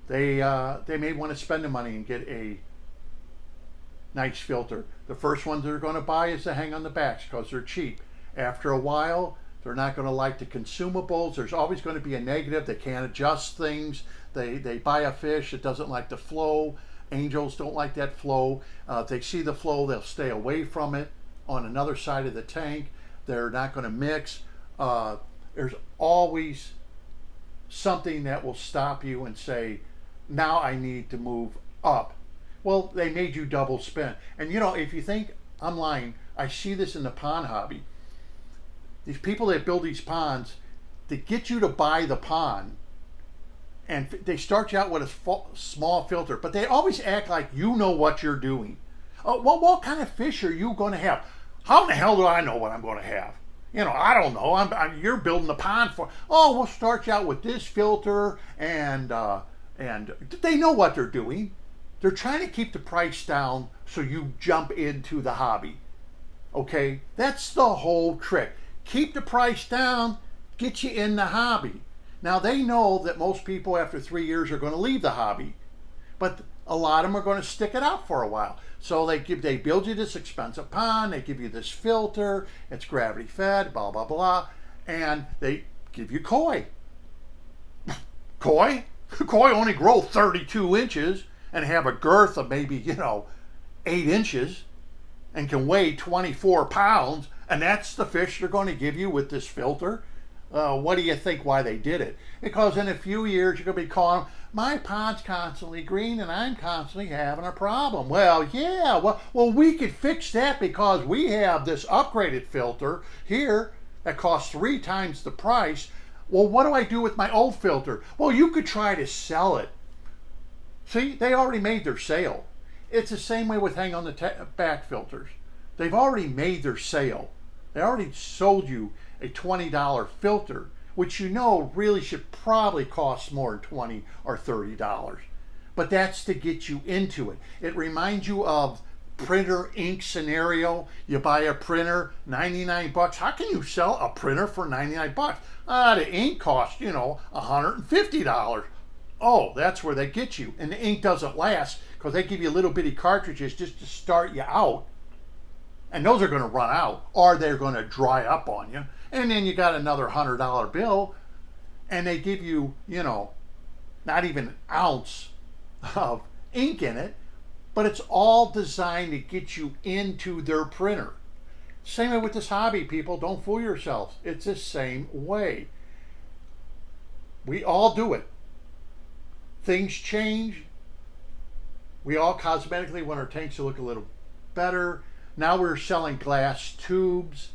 They may want to spend the money and get a nice filter. The first ones they're going to buy is the hang on the backs because they're cheap. After a while, they're not going to like the consumables. There's always going to be a negative. They can't adjust things. They buy a fish that doesn't like the flow. Angels don't like that flow. If they see the flow, they'll stay away from it on another side of the tank. They're not going to mix. There's always something that will stop you and say, now I need to move up. Well, they made you double spend. And if you think I'm lying, I see this in the pond hobby. These people that build these ponds, they get you to buy the pond and they start you out with a small filter, but they always act like you know what you're doing. Oh, well, what kind of fish are you going to have? How in the hell do I know what I'm going to have? I don't know. You're building the pond for. Oh, we'll start you out with this filter, and they know what they're doing. They're trying to keep the price down so you jump into the hobby. Okay, that's the whole trick. Keep the price down, get you in the hobby. Now they know that most people after 3 years are going to leave the hobby, but a lot of them are going to stick it out for a while. So they build you this expensive pond, they give you this filter, it's gravity fed, blah blah blah, and they give you koi. Koi only grow 32 inches and have a girth of maybe 8 inches and can weigh 24 pounds, and that's the fish they're going to give you with this filter. What do you think why they did it? Because in a few years you're going to be calling them, my pond's constantly green and I'm constantly having a problem. Well, yeah, well we could fix that because we have this upgraded filter here that costs 3 times the price. Well, what do I do with my old filter? Well, you could try to sell it. See, they already made their sale. It's the same way with hang on the back filters. They've already made their sale. They already sold you a $20 filter, which really should probably cost more than $20 or $30. But that's to get you into it. It reminds you of printer ink scenario. You buy a printer, 99 bucks. How can you sell a printer for 99 bucks? The ink costs, $150. Oh, that's where they get you. And the ink doesn't last because they give you little bitty cartridges just to start you out. And those are going to run out or they're going to dry up on you. And then you got another $100 bill and they give you, not even an ounce of ink in it, but it's all designed to get you into their printer. Same way with this hobby, people. Don't fool yourselves. It's the same way. We all do it. Things change. We all cosmetically want our tanks to look a little better. Now we're selling glass tubes.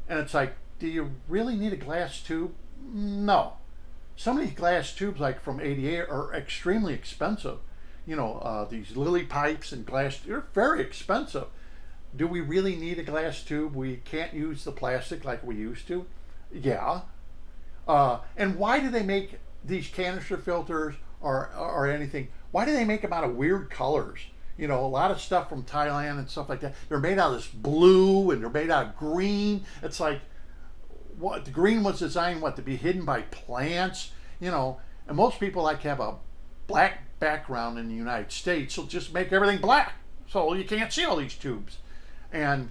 And it's like, do you really need a glass tube? No. Some of these glass tubes, like from 88, are extremely expensive. These lily pipes and glass, they're very expensive. Do we really need a glass tube? We can't use the plastic like we used to. Yeah. And why do they make these canister filters or anything? Why do they make them out of weird colors? A lot of stuff from Thailand and stuff like that. They're made out of this blue and they're made out of green. It's like, what the green was designed to be hidden by plants, and most people like to have a black background in the United States, so just make everything black so you can't see all these tubes. And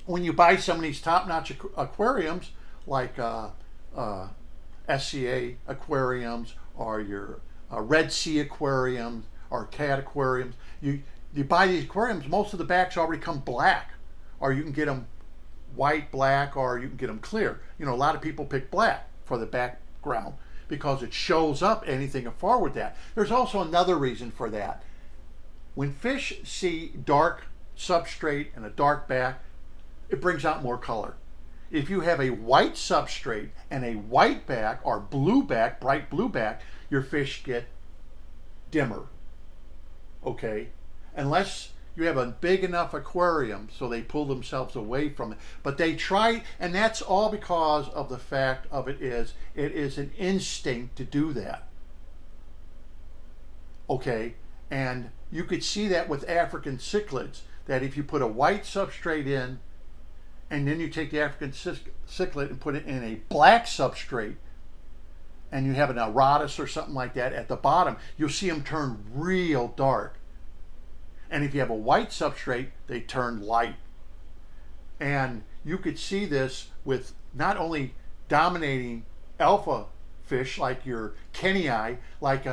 when you buy some of these top-notch aquariums like SCA aquariums or your Red Sea aquariums or cat aquariums, you buy these aquariums, most of the backs already come black, or you can get them white, black, or you can get them clear. A lot of people pick black for the background because it shows up anything forward with that. There's also another reason for that. When fish see dark substrate and a dark back, it brings out more color. If you have a white substrate and a white back or blue back, bright blue back, your fish get dimmer. Okay? Unless you have a big enough aquarium so they pull themselves away from it. But they try, and that's all because of the fact of it is an instinct to do that. Okay? And you could see that with African cichlids, that if you put a white substrate in, and then you take the African cichlid and put it in a black substrate, and you have an Erotis or something like that at the bottom, you'll see them turn real dark. And if you have a white substrate, they turn light. And you could see this with not only dominating alpha fish like your Kenii, like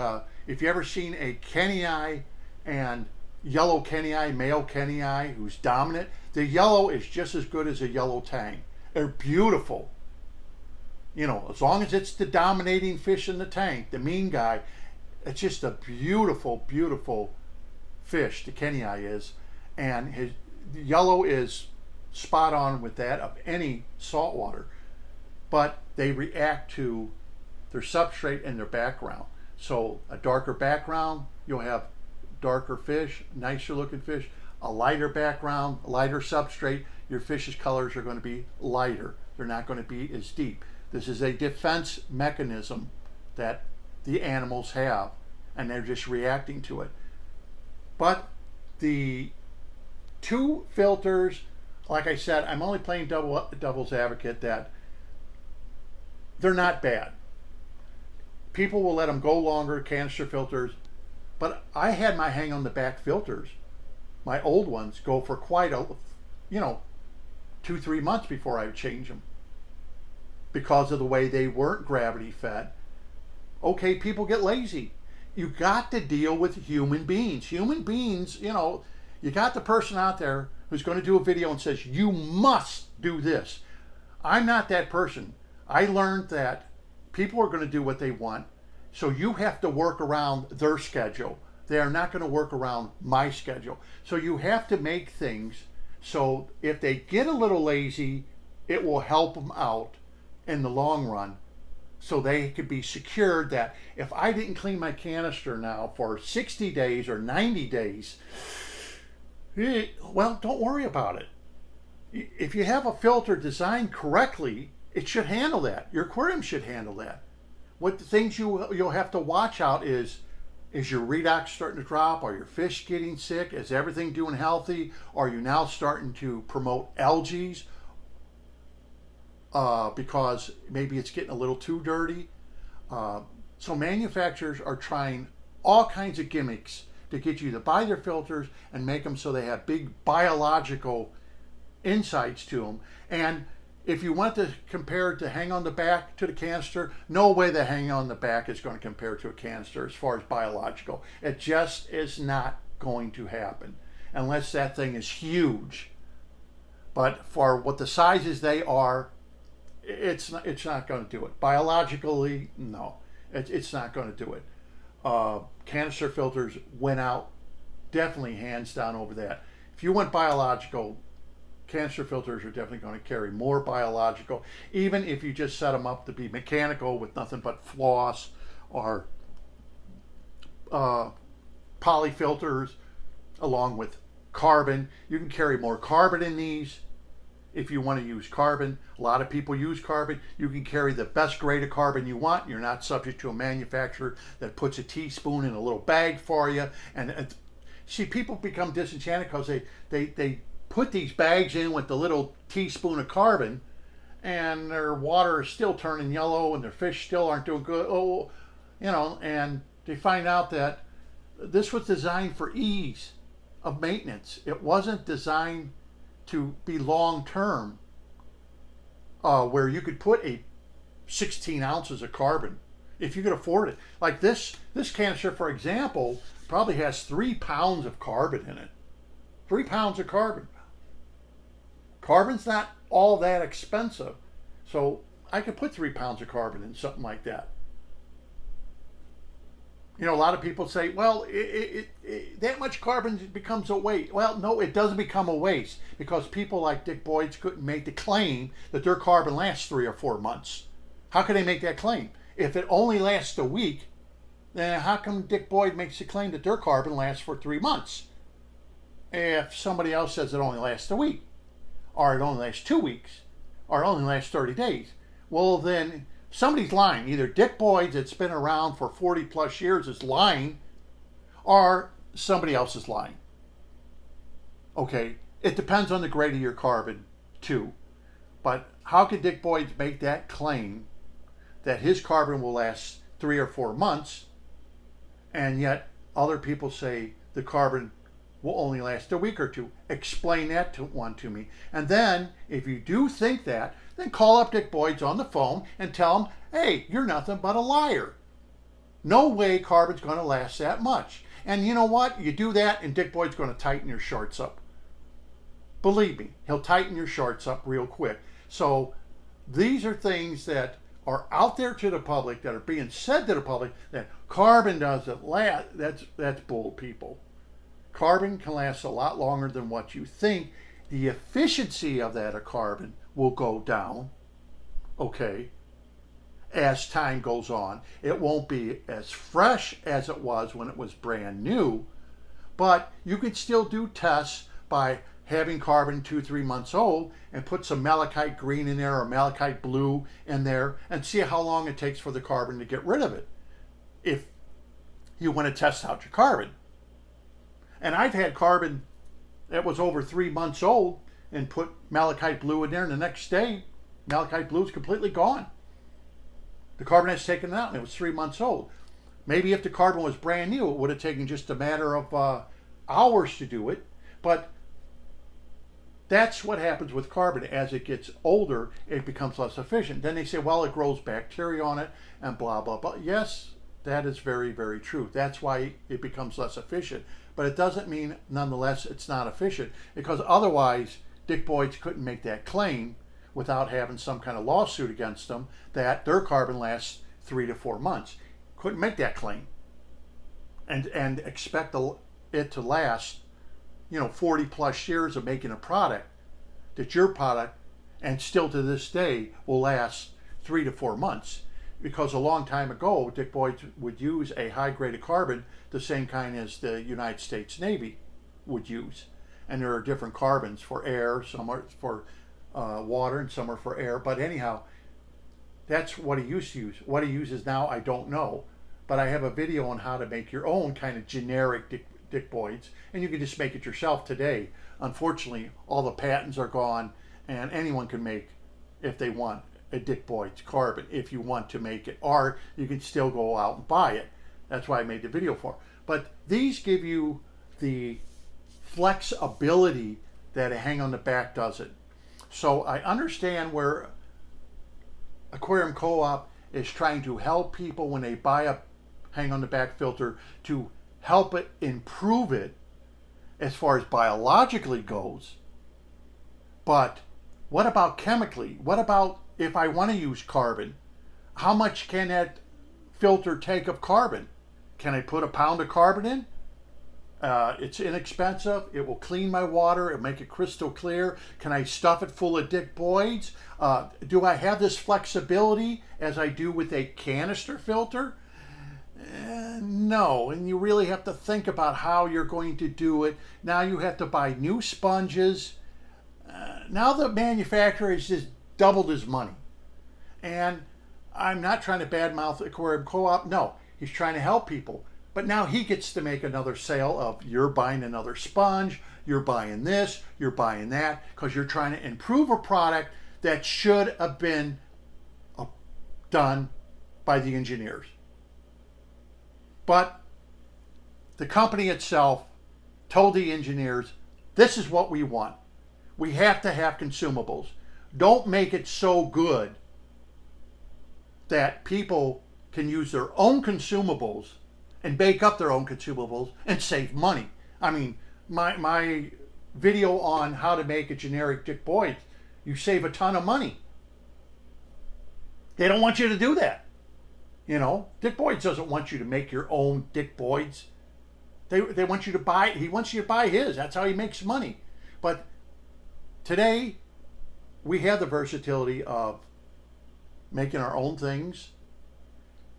if you ever seen a Kenii and yellow Kenii, male Kenii who's dominant, the yellow is just as good as a yellow tang. They're beautiful. You know, as long as it's the dominating fish in the tank, the mean guy, it's just a beautiful, beautiful fish, the Kenii is. And the yellow is spot on with that of any saltwater. But they react to their substrate and their background. So a darker background, you'll have darker fish, nicer looking fish. A lighter background, lighter substrate, your fish's colors are going to be lighter. They're not going to be as deep. This is a defense mechanism that the animals have, and they're just reacting to it. But the two filters, like I said, I'm only playing devil's advocate that they're not bad. People will let them go longer, canister filters, but I had my hang on the back filters, my old ones, go for quite a, 2-3 months before I would change them because of the way they weren't gravity fed. Okay, people get lazy. You got to deal with human beings. Human beings, you got the person out there who's going to do a video and says, you must do this. I'm not that person. I learned that people are going to do what they want, so you have to work around their schedule. They are not going to work around my schedule. So you have to make things so if they get a little lazy, it will help them out in the long run, so they could be secured that if I didn't clean my canister now for 60 days or 90 days, well, don't worry about it. If you have a filter designed correctly, it should handle that. Your aquarium should handle that. What the things you'll have to watch out is your redox starting to drop? Are your fish getting sick? Is everything doing healthy? Are you now starting to promote algae because maybe it's getting a little too dirty? So manufacturers are trying all kinds of gimmicks to get you to buy their filters and make them so they have big biological insights to them. And if you want to compare it to hang on the back to the canister, no way the hang on the back is going to compare to a canister as far as biological. It just is not going to happen unless that thing is huge. But for what the sizes they are, it's not going to do it. Biologically, no, it's not going to do it. Canister filters went out, definitely hands down over that. If you want biological, canister filters are definitely going to carry more biological, even if you just set them up to be mechanical with nothing but floss or poly filters along with carbon. You can carry more carbon in these if you want to use carbon. A lot of people use carbon. You can carry the best grade of carbon you want. You're not subject to a manufacturer that puts a teaspoon in a little bag for you. And see, people become disenchanted because they put these bags in with the little teaspoon of carbon, and their water is still turning yellow and their fish still aren't doing good. And they find out that this was designed for ease of maintenance. It wasn't designed to be long term, where you could put 16 ounces of carbon if you could afford it. Like this canister, for example, probably has 3 pounds of carbon in it. 3 pounds of carbon. Carbon's not all that expensive, so I could put 3 pounds of carbon in something like that. You know, a lot of people say, well, that much carbon becomes a waste. Well, no, it doesn't become a waste because people like Dick Boyd couldn't make the claim that their carbon lasts 3 or 4 months. How can they make that claim? If it only lasts a week, then how come Dick Boyd makes the claim that their carbon lasts for 3 months? If somebody else says it only lasts a week, or it only lasts 2 weeks, or it only lasts 30 days, well, then somebody's lying. Either Dick Boyd, that's been around for 40 plus years, is lying, or somebody else is lying. Okay, it depends on the grade of your carbon too. But how could Dick Boyd make that claim that his carbon will last 3 or 4 months, and yet other people say the carbon will only last a week or two? Explain that to me. And then, if you do think that, then call up Dick Boyd's on the phone and tell him, hey, you're nothing but a liar. No way carbon's going to last that much. And you know what? You do that and Dick Boyd's going to tighten your shorts up. Believe me, he'll tighten your shorts up real quick. So these are things that are out there to the public, that are being said to the public, that carbon doesn't last. That's bull, people. Carbon can last a lot longer than what you think. The efficiency of that carbon will go down, okay, as time goes on. It won't be as fresh as it was when it was brand new, but you could still do tests by having carbon 2-3 months old and put some malachite green in there or malachite blue in there and see how long it takes for the carbon to get rid of it if you want to test out your carbon. And I've had carbon that was over 3 months old and put malachite blue in there, and the next day malachite blue is completely gone. The carbon has taken it out and it was 3 months old. Maybe if the carbon was brand new, it would have taken just a matter of hours to do it. But that's what happens with carbon. As it gets older, it becomes less efficient. Then they say, well, it grows bacteria on it and blah, blah, blah. Yes, that is very, very true. That's why it becomes less efficient. But it doesn't mean, nonetheless, it's not efficient, because otherwise Dick Boyd couldn't make that claim without having some kind of lawsuit against them that their carbon lasts 3 to 4 months. Couldn't make that claim and expect it to last, 40 plus years of making a product, that your product, and still to this day, will last 3 to 4 months. Because a long time ago, Dick Boyd would use a high grade of carbon, the same kind as the United States Navy would use. And there are different carbons for air, some are for water, and some are for air. But anyhow, that's what he used to use. What he uses now, I don't know. But I have a video on how to make your own kind of generic Dick Boyds, and you can just make it yourself today. Unfortunately, all the patents are gone, and anyone can make, if they want, a Dick Boyd's carbon if you want to make it, or you can still go out and buy it. That's why I made the video for. But these give you the flexibility that a hang on the back doesn't. So I understand where Aquarium Co-op is trying to help people when they buy a hang on the back filter, to help it improve it as far as biologically goes. But what about chemically? What about if I want to use carbon? How much can that filter take of carbon? Can I put a pound of carbon in? It's inexpensive. It will clean my water. It'll make it crystal clear. Can I stuff it full of Dick Boyds? Do I have this flexibility as I do with a canister filter? No, and you really have to think about how you're going to do it. Now you have to buy new sponges. Now the manufacturer has just doubled his money. And I'm not trying to badmouth Aquarium Co-op. No, he's trying to help people. But now he gets to make another sale of, you're buying another sponge, you're buying this, you're buying that, because you're trying to improve a product that should have been done by the engineers. But the company itself told the engineers, this is what we want. We have to have consumables. Don't make it so good that people can use their own consumables and bake up their own consumables and save money. I mean, my video on how to make a generic Dick Boyd, you save a ton of money. They don't want you to do that. You know, Dick Boyd's doesn't want you to make your own Dick Boyd's. They want you to buy, he wants you to buy his. That's how he makes money. But today, we have the versatility of making our own things.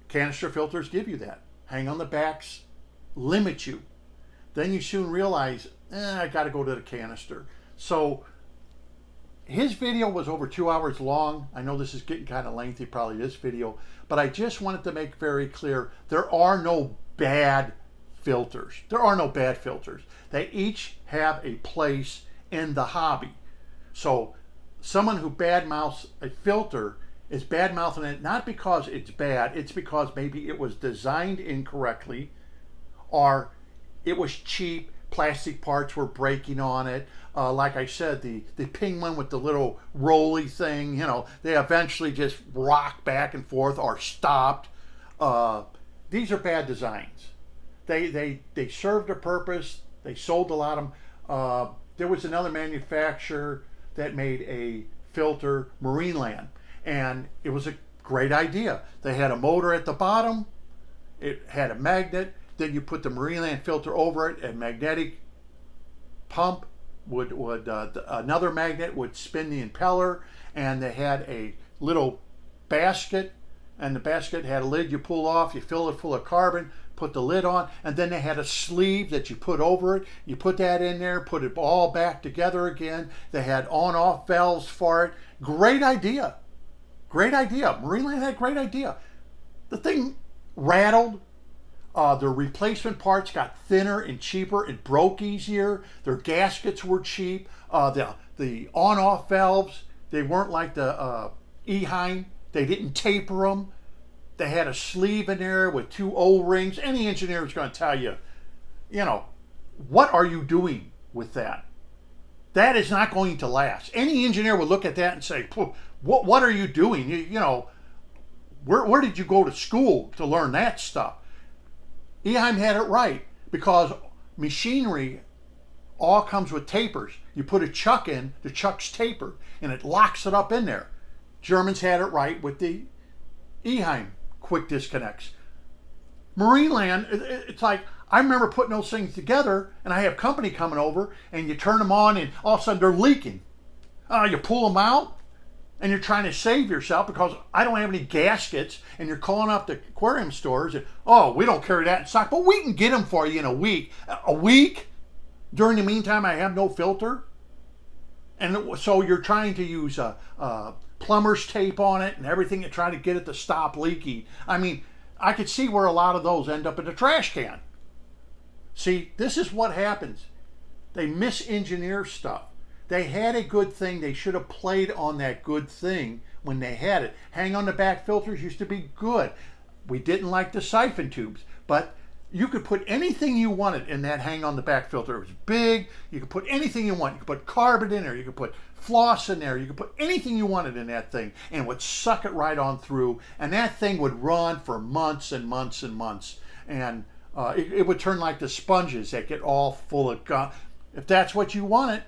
Canister filters give you that. Hang on the backs, limit you. Then you soon realize, I got to go to the canister. So his video was over 2 hours long. I know this is getting kind of lengthy, probably this video, but I just wanted to make very clear, there are no bad filters. There are no bad filters. They each have a place in the hobby. So someone who badmouths a filter is badmouthing it not because it's bad, it's because maybe it was designed incorrectly, or it was cheap, plastic parts were breaking on it. Like I said, the ping one with the little rolly thing, you know, they eventually just rock back and forth or stopped. These are bad designs. They served a purpose. They sold a lot of them. There was another manufacturer that made a filter, Marineland, and it was a great idea. They had a motor at the bottom. It had a magnet. Then you put the Marineland filter over it. A magnetic pump would another magnet would spin the impeller, and they had a little basket, and the basket had a lid you pull off. You fill it full of carbon, put the lid on, and then they had a sleeve that you put over it. You put that in there, put it all back together again. They had on-off valves for it. Great idea. Great idea. Marineland had a great idea. The thing rattled. The replacement parts got thinner and cheaper. It broke easier. Their gaskets were cheap. The on-off valves, they weren't like the Eheim. They didn't taper them. They had a sleeve in there with 2 O-rings. Any engineer is going to tell you, you know, what are you doing with that? That is not going to last. Any engineer would look at that and say, what are you doing? You know, where did you go to school to learn that stuff? Eheim had it right, because machinery all comes with tapers. You put a chuck in, the chuck's tapered, and it locks it up in there. Germans had it right with the Eheim quick disconnects. Marineland, it's like, I remember putting those things together, and I have company coming over, and you turn them on, and all of a sudden they're leaking. You pull them out, and you're trying to save yourself because I don't have any gaskets, and you're calling up the aquarium stores, and, we don't carry that in stock, but we can get them for you in a week. A week? During the meantime, I have no filter? And so you're trying to use plumber's tape on it and everything to try to get it to stop leaking. I mean, I could see where a lot of those end up in the trash can. See, this is what happens. They misengineer stuff. They had a good thing. They should have played on that good thing when they had it. Hang on the back filters used to be good. We didn't like the siphon tubes, but you could put anything you wanted in that hang on the back filter. It was big. You could put anything you want. You could put carbon in there. You could put floss in there. You could put anything you wanted in that thing, and it would suck it right on through. And that thing would run for months and months and months. And it would turn like the sponges that get all full of gum. If that's what you wanted,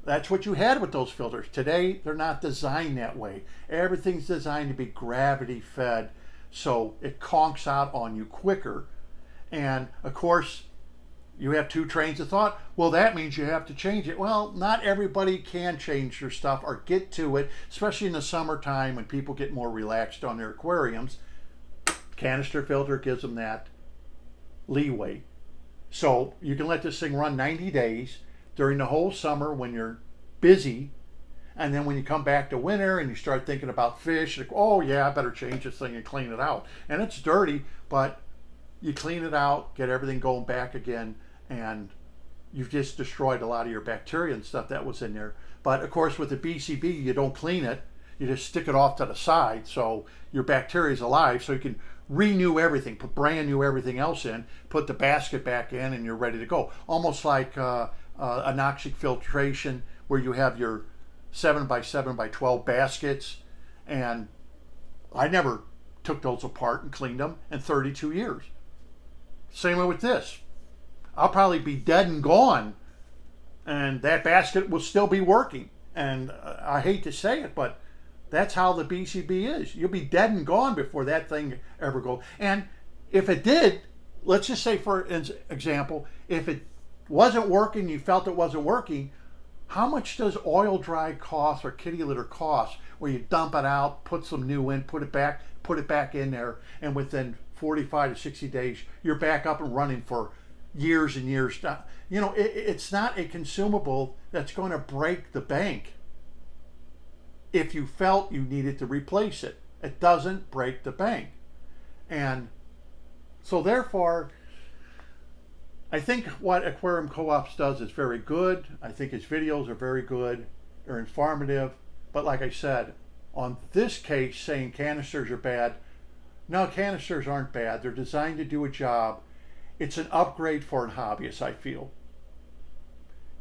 that's what you had with those filters. Today, they're not designed that way. Everything's designed to be gravity fed, so it conks out on you quicker. And of course, you have 2 trains of thought. Well, that means you have to change it. Well, not everybody can change their stuff or get to it, especially in the summertime when people get more relaxed on their aquariums. Canister filter gives them that leeway. So you can let this thing run 90 days during the whole summer when you're busy, and then when you come back to winter and you start thinking about fish, like, oh yeah, I better change this thing and clean it out. And it's dirty, but you clean it out, get everything going back again, and you've just destroyed a lot of your bacteria and stuff that was in there. But of course, with the BCB, you don't clean it. You just stick it off to the side, so your bacteria is alive, so you can renew everything, put brand new everything else in, put the basket back in, and you're ready to go. Almost like Anoxic Filtration, where you have your 7x7x12 baskets, and I never took those apart and cleaned them in 32 years. Same way with this. I'll probably be dead and gone, and that basket will still be working. And I hate to say it, but That's how the BCB is. You'll be dead and gone before that thing ever goes. And if it did, let's just say for example, if it wasn't working, you felt it wasn't working, how much does oil dry cost or kitty litter cost where you dump it out, put some new in, put it back in there, and within 45 to 60 days, you're back up and running for years and years. You know, it's not a consumable that's going to break the bank. If you felt you needed to replace it, it doesn't break the bank. And so therefore, I think what Aquarium Co-ops does is very good. I think his videos are very good. They're informative. But like I said, on this case, saying canisters are bad, no, canisters aren't bad. They're designed to do a job. It's an upgrade for an hobbyist, I feel.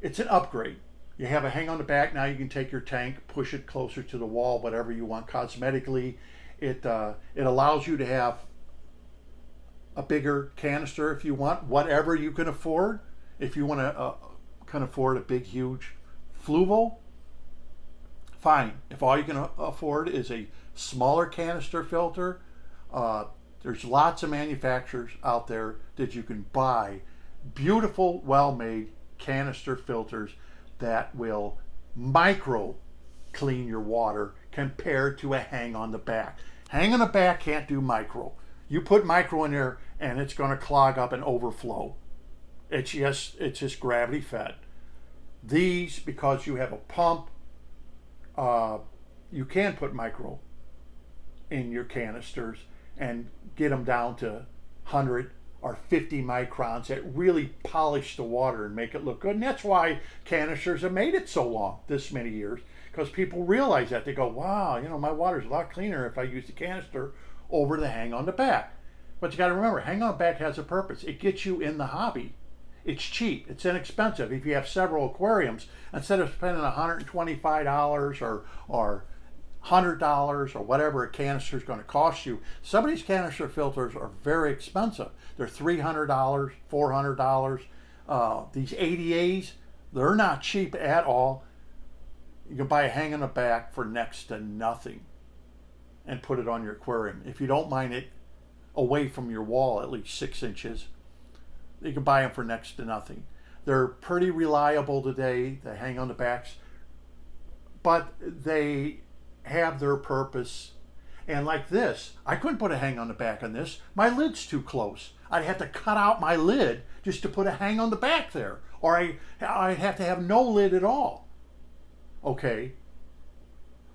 It's an upgrade. You have a hang on the back. Now you can take your tank, push it closer to the wall, whatever you want cosmetically. It allows you to have a bigger canister if you want, whatever you can afford. If you want to can afford a big, huge fluval, fine. If all you can afford is a smaller canister filter, there's lots of manufacturers out there that you can buy beautiful, well-made canister filters that will micro clean your water compared to a hang on the back. Hang on the back can't do micro. You put micro in there and it's going to clog up and overflow. It's just gravity fed. These, because you have a pump, you can put micro in your canisters and get them down to 100 or 50 microns that really polish the water and make it look good. And that's why canisters have made it so long, this many years, because people realize that. They go, wow, you know, my water's a lot cleaner if I use the canister over the hang on the back. But you got to remember, hang on the back has a purpose. It gets you in the hobby. It's cheap. It's inexpensive. If you have several aquariums, instead of spending $125 or $100 or whatever a canister is going to cost you, some of these canister filters are very expensive. They're $300, $400. These ADAs, they're not cheap at all. You can buy a hang on the back for next to nothing and put it on your aquarium. If you don't mind it away from your wall at least 6 inches, you can buy them for next to nothing. They're pretty reliable today, the hang on the backs, but they have their purpose. And like this, I couldn't put a hang on the back on this. My lid's too close. I'd have to cut out my lid just to put a hang on the back there, or I'd have to have no lid at all. Okay.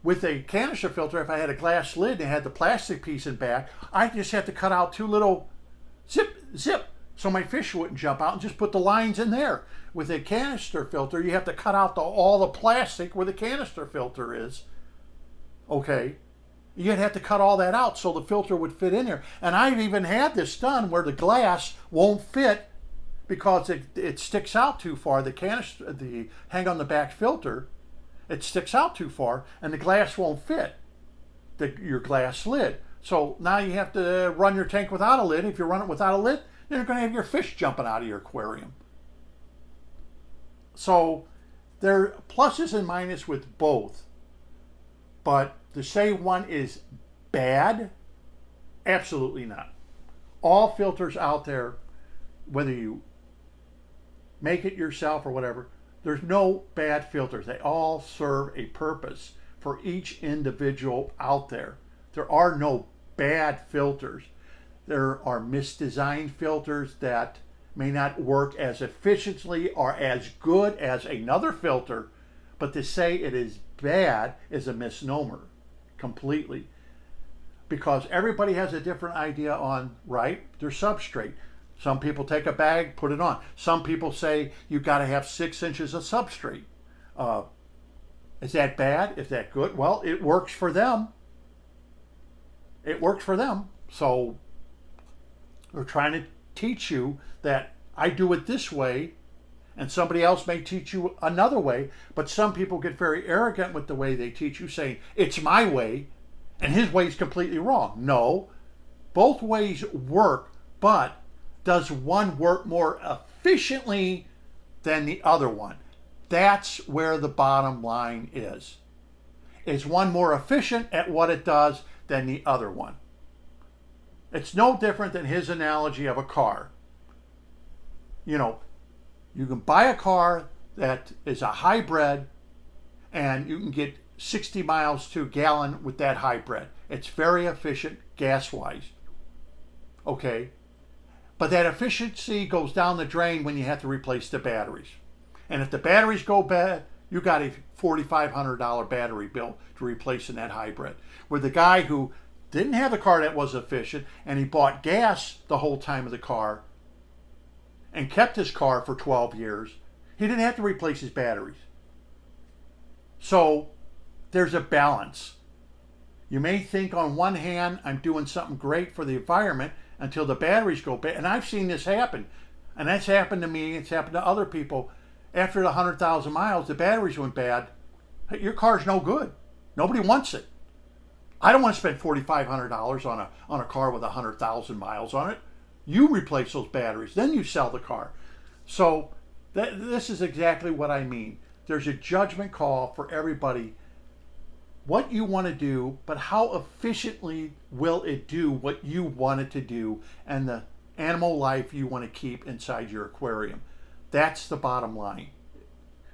With a canister filter, if I had a glass lid and had the plastic piece in back, I just had to cut out 2 little zip, so my fish wouldn't jump out, and just put the lines in there. With a canister filter, you have to cut out all the plastic where the canister filter is. Okay. You'd have to cut all that out so the filter would fit in there. And I've even had this done where the glass won't fit because it sticks out too far. The hang on the back filter, it sticks out too far and the glass won't fit your glass lid. So now you have to run your tank without a lid. If you run it without a lid, then you're going to have your fish jumping out of your aquarium. So there are pluses and minuses with both. But to say one is bad, absolutely not. All filters out there, whether you make it yourself or whatever, there's no bad filters. They all serve a purpose for each individual out there. There are no bad filters. There are misdesigned filters that may not work as efficiently or as good as another filter, but to say it is bad is a misnomer completely, because everybody has a different idea on, right, their substrate. Some people take a bag, put it on. Some people say you've got to have 6 inches of substrate. Is that bad? Is that good? Well, it works for them. It works for them. So we're trying to teach you that I do it this way, and somebody else may teach you another way, but some people get very arrogant with the way they teach you, saying, it's my way, and his way is completely wrong. No, both ways work, but does one work more efficiently than the other one? That's where the bottom line is. Is one more efficient at what it does than the other one? It's no different than his analogy of a car. You know, you can buy a car that is a hybrid and you can get 60 miles to a gallon with that hybrid. It's very efficient gas-wise. Okay? But that efficiency goes down the drain when you have to replace the batteries. And if the batteries go bad, you got a $4,500 battery bill to replace in that hybrid. Where the guy who didn't have a car that was efficient and he bought gas the whole time of the car and kept his car for 12 years, he didn't have to replace his batteries. So there's a balance. You may think on one hand, I'm doing something great for the environment until the batteries go bad. And I've seen this happen. And that's happened to me. It's happened to other people. After the 100,000 miles, the batteries went bad. Your car's no good. Nobody wants it. I don't want to spend $4,500 on a car with 100,000 miles on it. You replace those batteries, then you sell the car. So this is exactly what I mean. There's a judgment call for everybody. What you want to do, but how efficiently will it do what you want it to do and the animal life you want to keep inside your aquarium. That's the bottom line.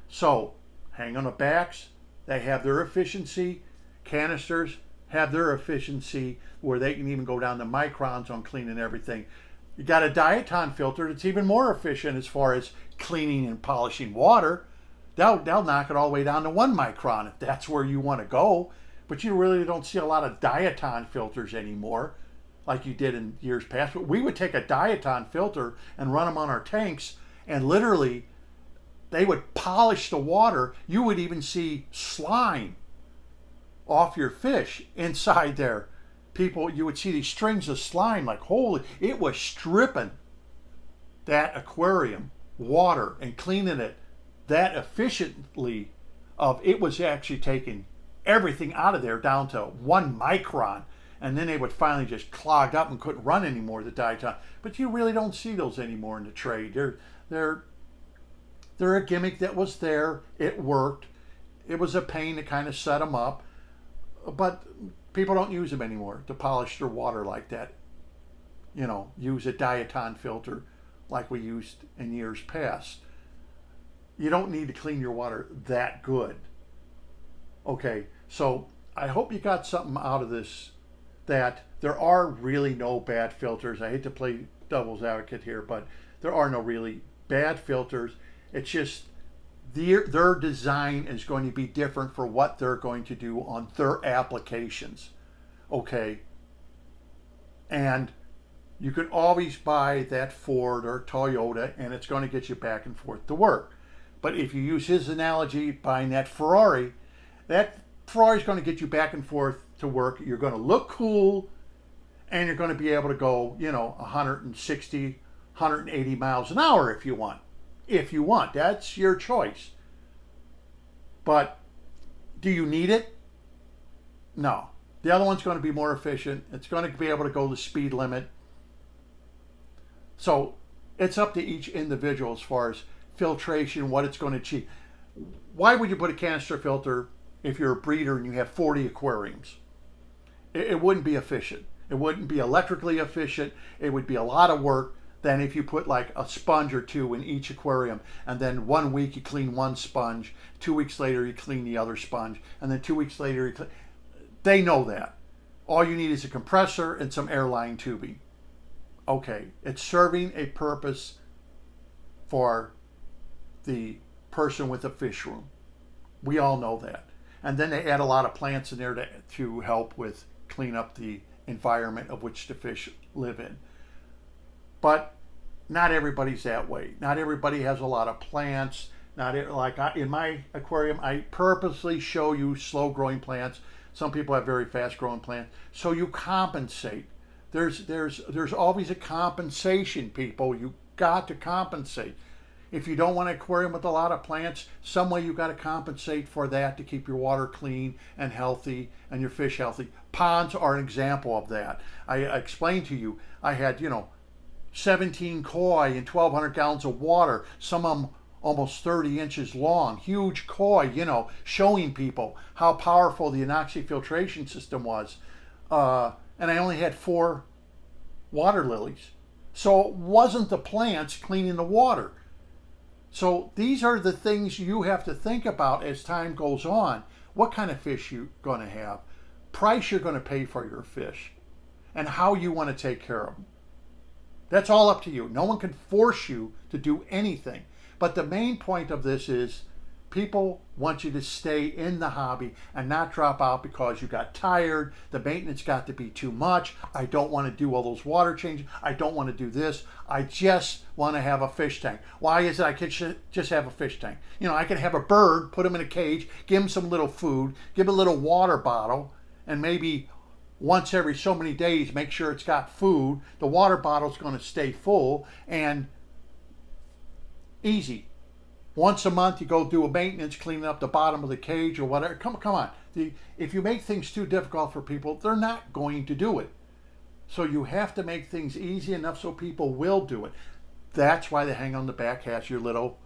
So hang on the backs, they have their efficiency. Canisters have their efficiency where they can even go down to microns on cleaning everything. You got a diatom filter that's even more efficient as far as cleaning and polishing water. They'll knock it all the way down to 1 micron if that's where you want to go. But you really don't see a lot of diatom filters anymore like you did in years past. But we would take a diatom filter and run them on our tanks, and literally they would polish the water. You would even see slime off your fish inside there. People, you would see these strings of slime, like holy, it was stripping that aquarium water and cleaning it that efficiently. It was actually taking everything out of there down to 1 micron, and then they would finally just clog up and couldn't run anymore, the diatom. But you really don't see those anymore in the trade. They're a gimmick that was there. It worked. It was a pain to kind of set them up, but people don't use them anymore to polish their water like that. You know, use a diatom filter like we used in years past. You don't need to clean your water that good. Okay, so I hope you got something out of this, that there are really no bad filters. I hate to play devil's advocate here, but there are no really bad filters. It's just their design is going to be different for what they're going to do on their applications. Okay, and you can always buy that Ford or Toyota and it's going to get you back and forth to work. But if you use his analogy, buying that Ferrari's going to get you back and forth to work. You're going to look cool and you're going to be able to go, 160, 180 miles an hour if you want. If you want, that's your choice. But do you need it? No. The other one's going to be more efficient. It's going to be able to go the speed limit. So it's up to each individual as far as filtration, what it's going to achieve. Why would you put a canister filter if you're a breeder and you have 40 aquariums? It wouldn't be efficient. It wouldn't be electrically efficient. It would be a lot of work than if you put like a sponge or two in each aquarium, and then 1 week you clean one sponge, 2 weeks later you clean the other sponge, and then 2 weeks later you clean. They know that. All you need is a compressor and some airline tubing. Okay, it's serving a purpose for the person with a fish room. We all know that. And then they add a lot of plants in there to help with clean up the environment of which the fish live in. But not everybody's that way. Not everybody has a lot of plants. In my aquarium, I purposely show you slow growing plants. Some people have very fast growing plants. So you compensate. There's always a compensation, people. You got to compensate. If you don't want an aquarium with a lot of plants, some way you got to compensate for that to keep your water clean and healthy and your fish healthy. Ponds are an example of that. I explained to you, I had, 17 koi and 1,200 gallons of water. Some of them almost 30 inches long, huge koi, you know, showing people how powerful the Anoxic Filtration System was. And I only had 4 water lilies. So it wasn't the plants cleaning the water. So these are the things you have to think about as time goes on. What kind of fish you're going to have, price you're going to pay for your fish, and how you want to take care of them. That's all up to you. No one can force you to do anything. But the main point of this is people want you to stay in the hobby and not drop out because you got tired. The maintenance got to be too much. I don't want to do all those water changes. I don't want to do this. I just want to have a fish tank. Why is it I could just have a fish tank? You know, I can have a bird, put him in a cage, give him some little food, give him a little water bottle, and maybe once every so many days make sure it's got food. The water bottle's going to stay full, and easy. Once a month you go do a maintenance, cleaning up the bottom of the cage or whatever. Come on. If you make things too difficult for people, they're not going to do it. So you have to make things easy enough so people will do it. That's why the hang on the back has your little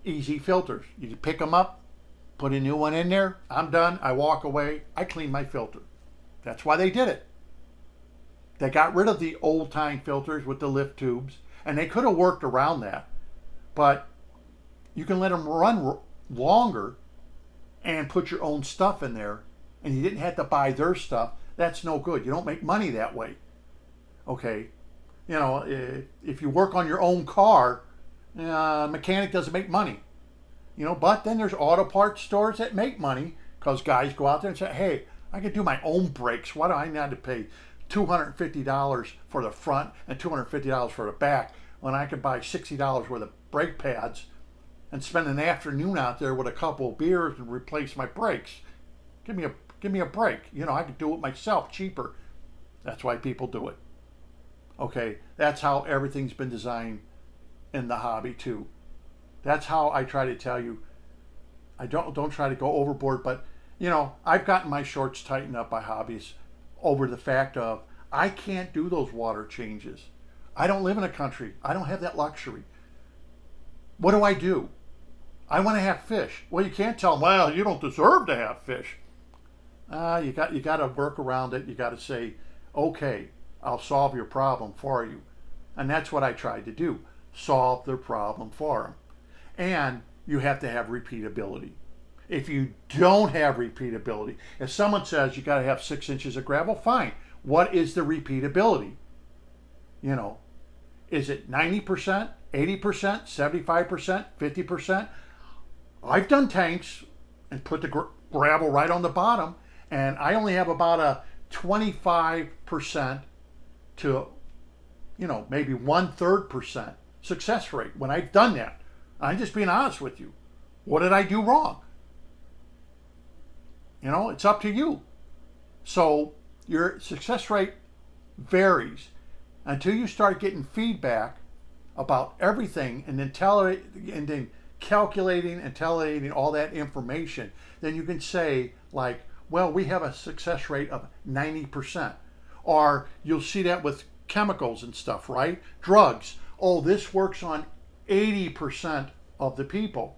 easy filters. You pick them up, put a new one in there, I'm done, I walk away, I clean my filter. That's why they did it. They got rid of the old time filters with the lift tubes, and they could have worked around that. But you can let them run longer and put your own stuff in there, and you didn't have to buy their stuff. That's no good. You don't make money that way. Okay, you know, if you work on your own car, mechanic doesn't make money. You know, but then there's auto parts stores that make money because guys go out there and say, hey, I can do my own brakes. Why do I need to pay $250 for the front and $250 for the back when I can buy $60 worth of brake pads and spend an afternoon out there with a couple of beers and replace my brakes? Give me a break. You know, I could do it myself cheaper. That's why people do it. Okay, that's how everything's been designed in the hobby too. That's how I try to tell you. I don't try to go overboard, but you know, I've gotten my shorts tightened up by hobbies over the fact of I can't do those water changes. I don't live in a country. I don't have that luxury. What do? I want to have fish. Well, you can't tell them, well, you don't deserve to have fish. You got to work around it. You got to say, okay, I'll solve your problem for you. And that's what I tried to do, solve their problem for them. And you have to have repeatability. If you don't have repeatability, if someone says you got to have 6 inches of gravel, fine. What is the repeatability? You know, is it 90%, 80%, 75%, 50%? I've done tanks and put the gravel right on the bottom, and I only have about a 25% to, you know, maybe 1/3% success rate when I've done that. I'm just being honest with you. What did I do wrong? You know, it's up to you. So your success rate varies until you start getting feedback about everything and then calculating and tallating all that information. Then you can say, like, well, we have a success rate of 90%. Or you'll see that with chemicals and stuff, right? Drugs. Oh, this works on 80% of the people.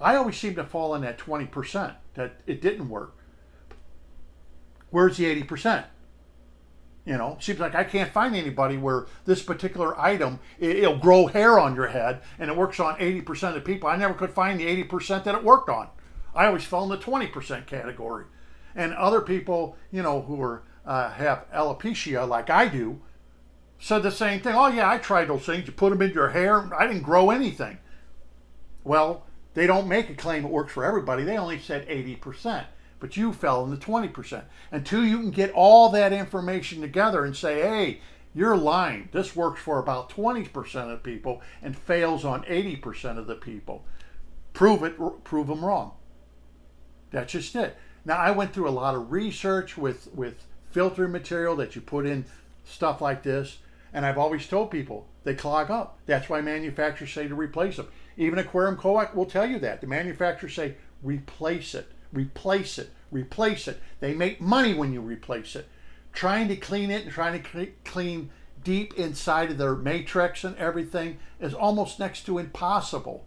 I always seem to fall in that 20% that it didn't work. Where's the 80%? You know, seems like I can't find anybody where this particular item, it'll grow hair on your head and it works on 80% of the people. I never could find the 80% that it worked on. I always fell in the 20% category. And other people, you know, who are have alopecia like I do, said the same thing. Oh yeah, I tried those things. You put them in your hair. I didn't grow anything. Well, they don't make a claim it works for everybody. They only said 80%. But you fell in the 20%. Until you can get all that information together and say, hey, you're lying. This works for about 20% of people and fails on 80% of the people. Prove them wrong. That's just it. Now, I went through a lot of research with filter material that you put in stuff like this, and I've always told people they clog up. That's why manufacturers say to replace them. Even Aquarium Co-op will tell you that. The manufacturers say replace it. Replace it, replace it. They make money when you replace it. Trying to clean it and trying to clean deep inside of their matrix and everything is almost next to impossible.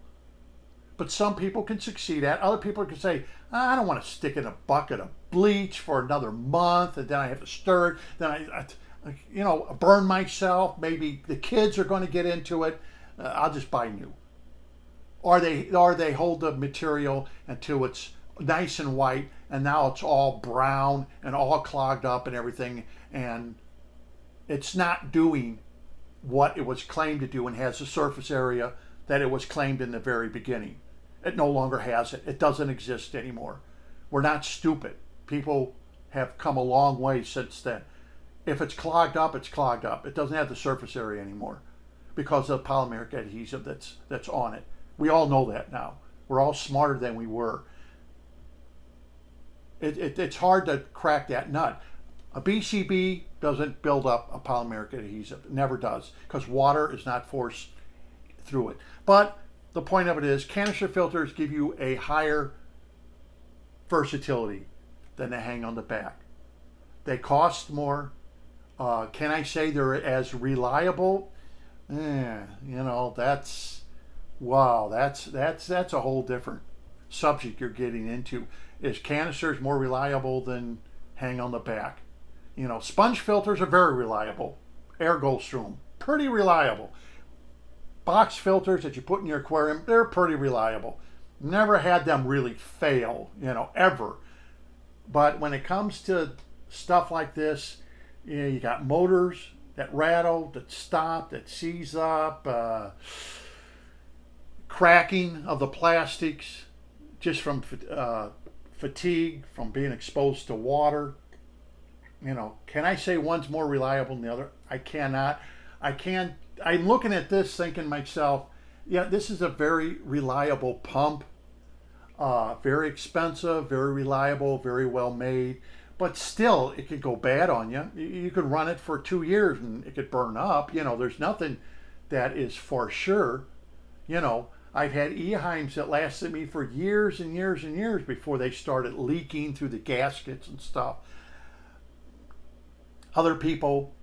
But some people can succeed at. Other people can say, I don't want to stick in a bucket of bleach for another month, and then I have to stir it. Then I burn myself. Maybe the kids are going to get into it. I'll just buy new. Or they hold the material until it's nice and white, and now it's all brown and all clogged up and everything, and it's not doing what it was claimed to do and has the surface area that it was claimed in the very beginning. It no longer has it. It doesn't exist anymore. We're not stupid. People have come a long way since then. If it's clogged up, it's clogged up. It doesn't have the surface area anymore because of the polymeric adhesive that's on it. We all know that now. We're all smarter than we were. It's hard to crack that nut. A BCB doesn't build up a polymeric adhesive. It never does, because water is not forced through it. But the point of it is, canister filters give you a higher versatility than they hang on the back. They cost more. Can I say they're as reliable? That's a whole different subject you're getting into. Is canisters more reliable than hang on the back? Sponge filters are very reliable. Air goes through them. Pretty reliable. Box filters that you put in your aquarium, they're pretty reliable. Never had them really fail, ever. But when it comes to stuff like this, you got motors that rattle, that stop, that seize up, cracking of the plastics just from fatigue, from being exposed to water. Can I say one's more reliable than the other? I cannot. I'm looking at this thinking myself, yeah, this is a very reliable pump. Very expensive, very reliable, very well made. But still, it could go bad on you. You could run it for 2 years and it could burn up. There's nothing that is for sure. I've had Eheims that lasted me for years and years and years before they started leaking through the gaskets and stuff. Other people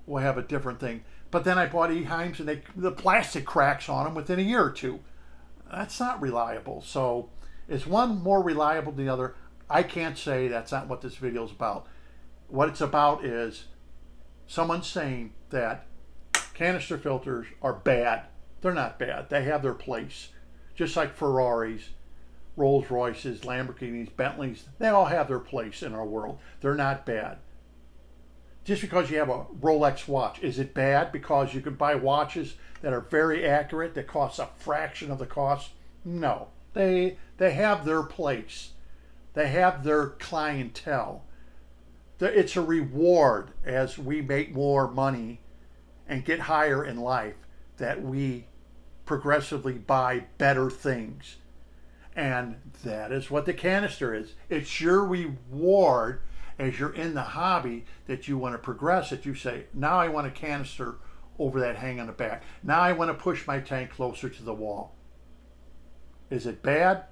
will have a different thing. But then I bought Eheims and the plastic cracks on them within a year or two. That's not reliable. So is one more reliable than the other? I can't say. That's not what this video is about. What it's about is someone saying that canister filters are bad. They're not bad. They have their place. Just like Ferraris, Rolls Royces, Lamborghinis, Bentleys, they all have their place in our world. They're not bad. Just because you have a Rolex watch, is it bad because you can buy watches that are very accurate, that cost a fraction of the cost? No. They have their place. They have their clientele. It's a reward as we make more money and get higher in life that we progressively buy better things. And that is what the canister is. It's your reward as you're in the hobby that you want to progress, that you say, now I want a canister over that hang on the back. Now I want to push my tank closer to the wall. Is it bad?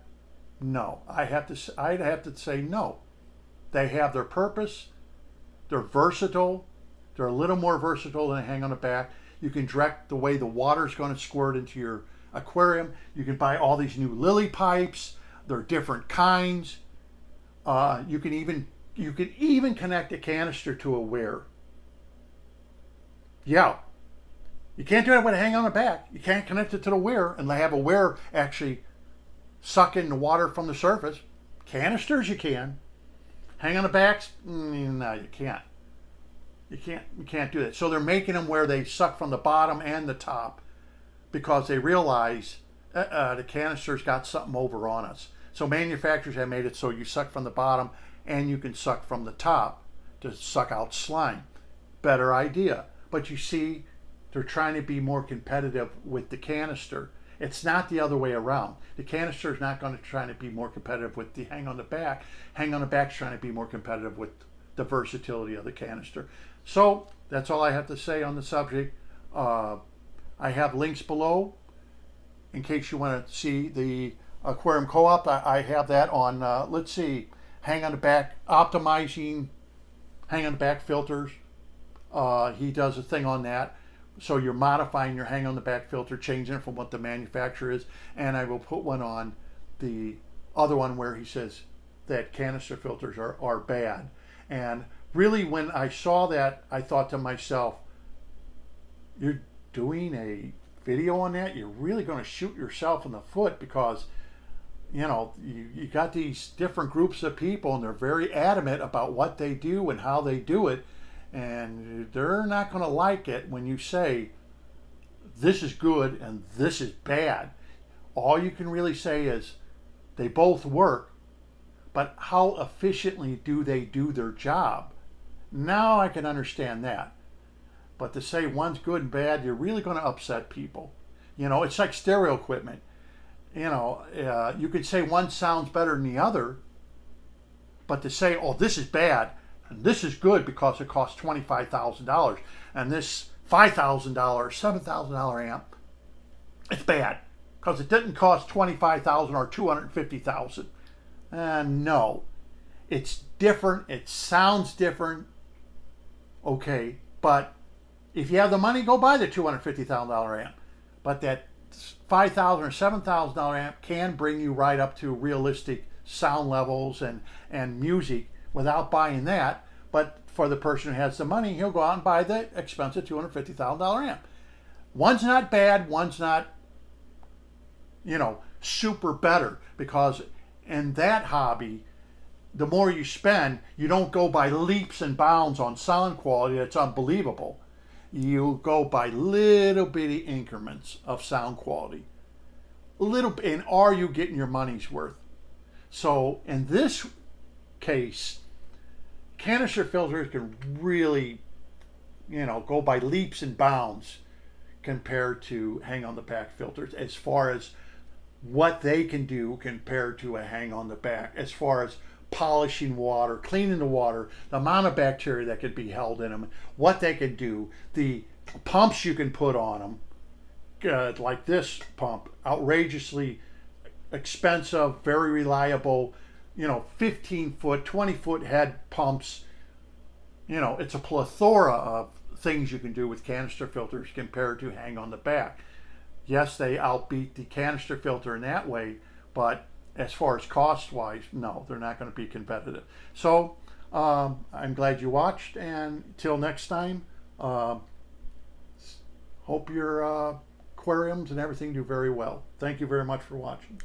No. I'd have to say no. They have their purpose. They're versatile. They're a little more versatile than a hang on the back. You can direct the way the water's going to squirt into your aquarium. You can buy all these new lily pipes. They're different kinds. You can even connect a canister to a weir. Yeah. You can't do it with a hang on the back. You can't connect it to the weir and have a weir actually suck in the water from the surface. Canisters you can. Hang on the backs? No, you can't. You can't do that. So they're making them where they suck from the bottom and the top because they realize the canister's got something over on us. So manufacturers have made it so you suck from the bottom and you can suck from the top to suck out slime. Better idea. But you see, they're trying to be more competitive with the canister. It's not the other way around. The canister is not going to try to be more competitive with the hang on the back. Hang on the back is trying to be more competitive with the versatility of the canister. So that's all I have to say on the subject. I have links below in case you want to see the Aquarium Co-op. I have that on, let's see, hang on the back, optimizing hang on the back filters. He does a thing on that. So you're modifying your hang on the back filter, changing it from what the manufacturer is. And I will put one on the other one where he says that canister filters are bad. And really, when I saw that, I thought to myself, you're doing a video on that? You're really going to shoot yourself in the foot, because you got these different groups of people and they're very adamant about what they do and how they do it, and they're not going to like it when you say this is good and this is bad. All you can really say is they both work, but how efficiently do they do their job? Now I can understand that. But to say one's good and bad, you're really going to upset people. It's like stereo equipment. You could say one sounds better than the other, but to say, oh, this is bad and this is good because it costs $25,000, and this $5,000, $7,000 amp, it's bad because it didn't cost $25,000 or $250,000. No, it's different. It sounds different. Okay, but if you have the money, go buy the $250,000 amp. But that $5,000 or $7,000 amp can bring you right up to realistic sound levels and music without buying that. But for the person who has the money, he'll go out and buy the expensive $250,000 amp. One's not bad, one's not, super better, because in that hobby, the more you spend, you don't go by leaps and bounds on sound quality. It's unbelievable. You go by little bitty increments of sound quality. And are you getting your money's worth? So in this case, canister filters can really, go by leaps and bounds compared to hang on the back filters, as far as what they can do compared to a hang on the back, as far as polishing water, cleaning the water, the amount of bacteria that could be held in them, what they can do, the pumps you can put on them, like this pump, outrageously expensive, very reliable, 15-foot, 20-foot head pumps. It's a plethora of things you can do with canister filters compared to hang on the back. Yes, they outbeat the canister filter in that way, but as far as cost-wise, no, they're not going to be competitive. So I'm glad you watched, and till next time, hope your aquariums and everything do very well. Thank you very much for watching.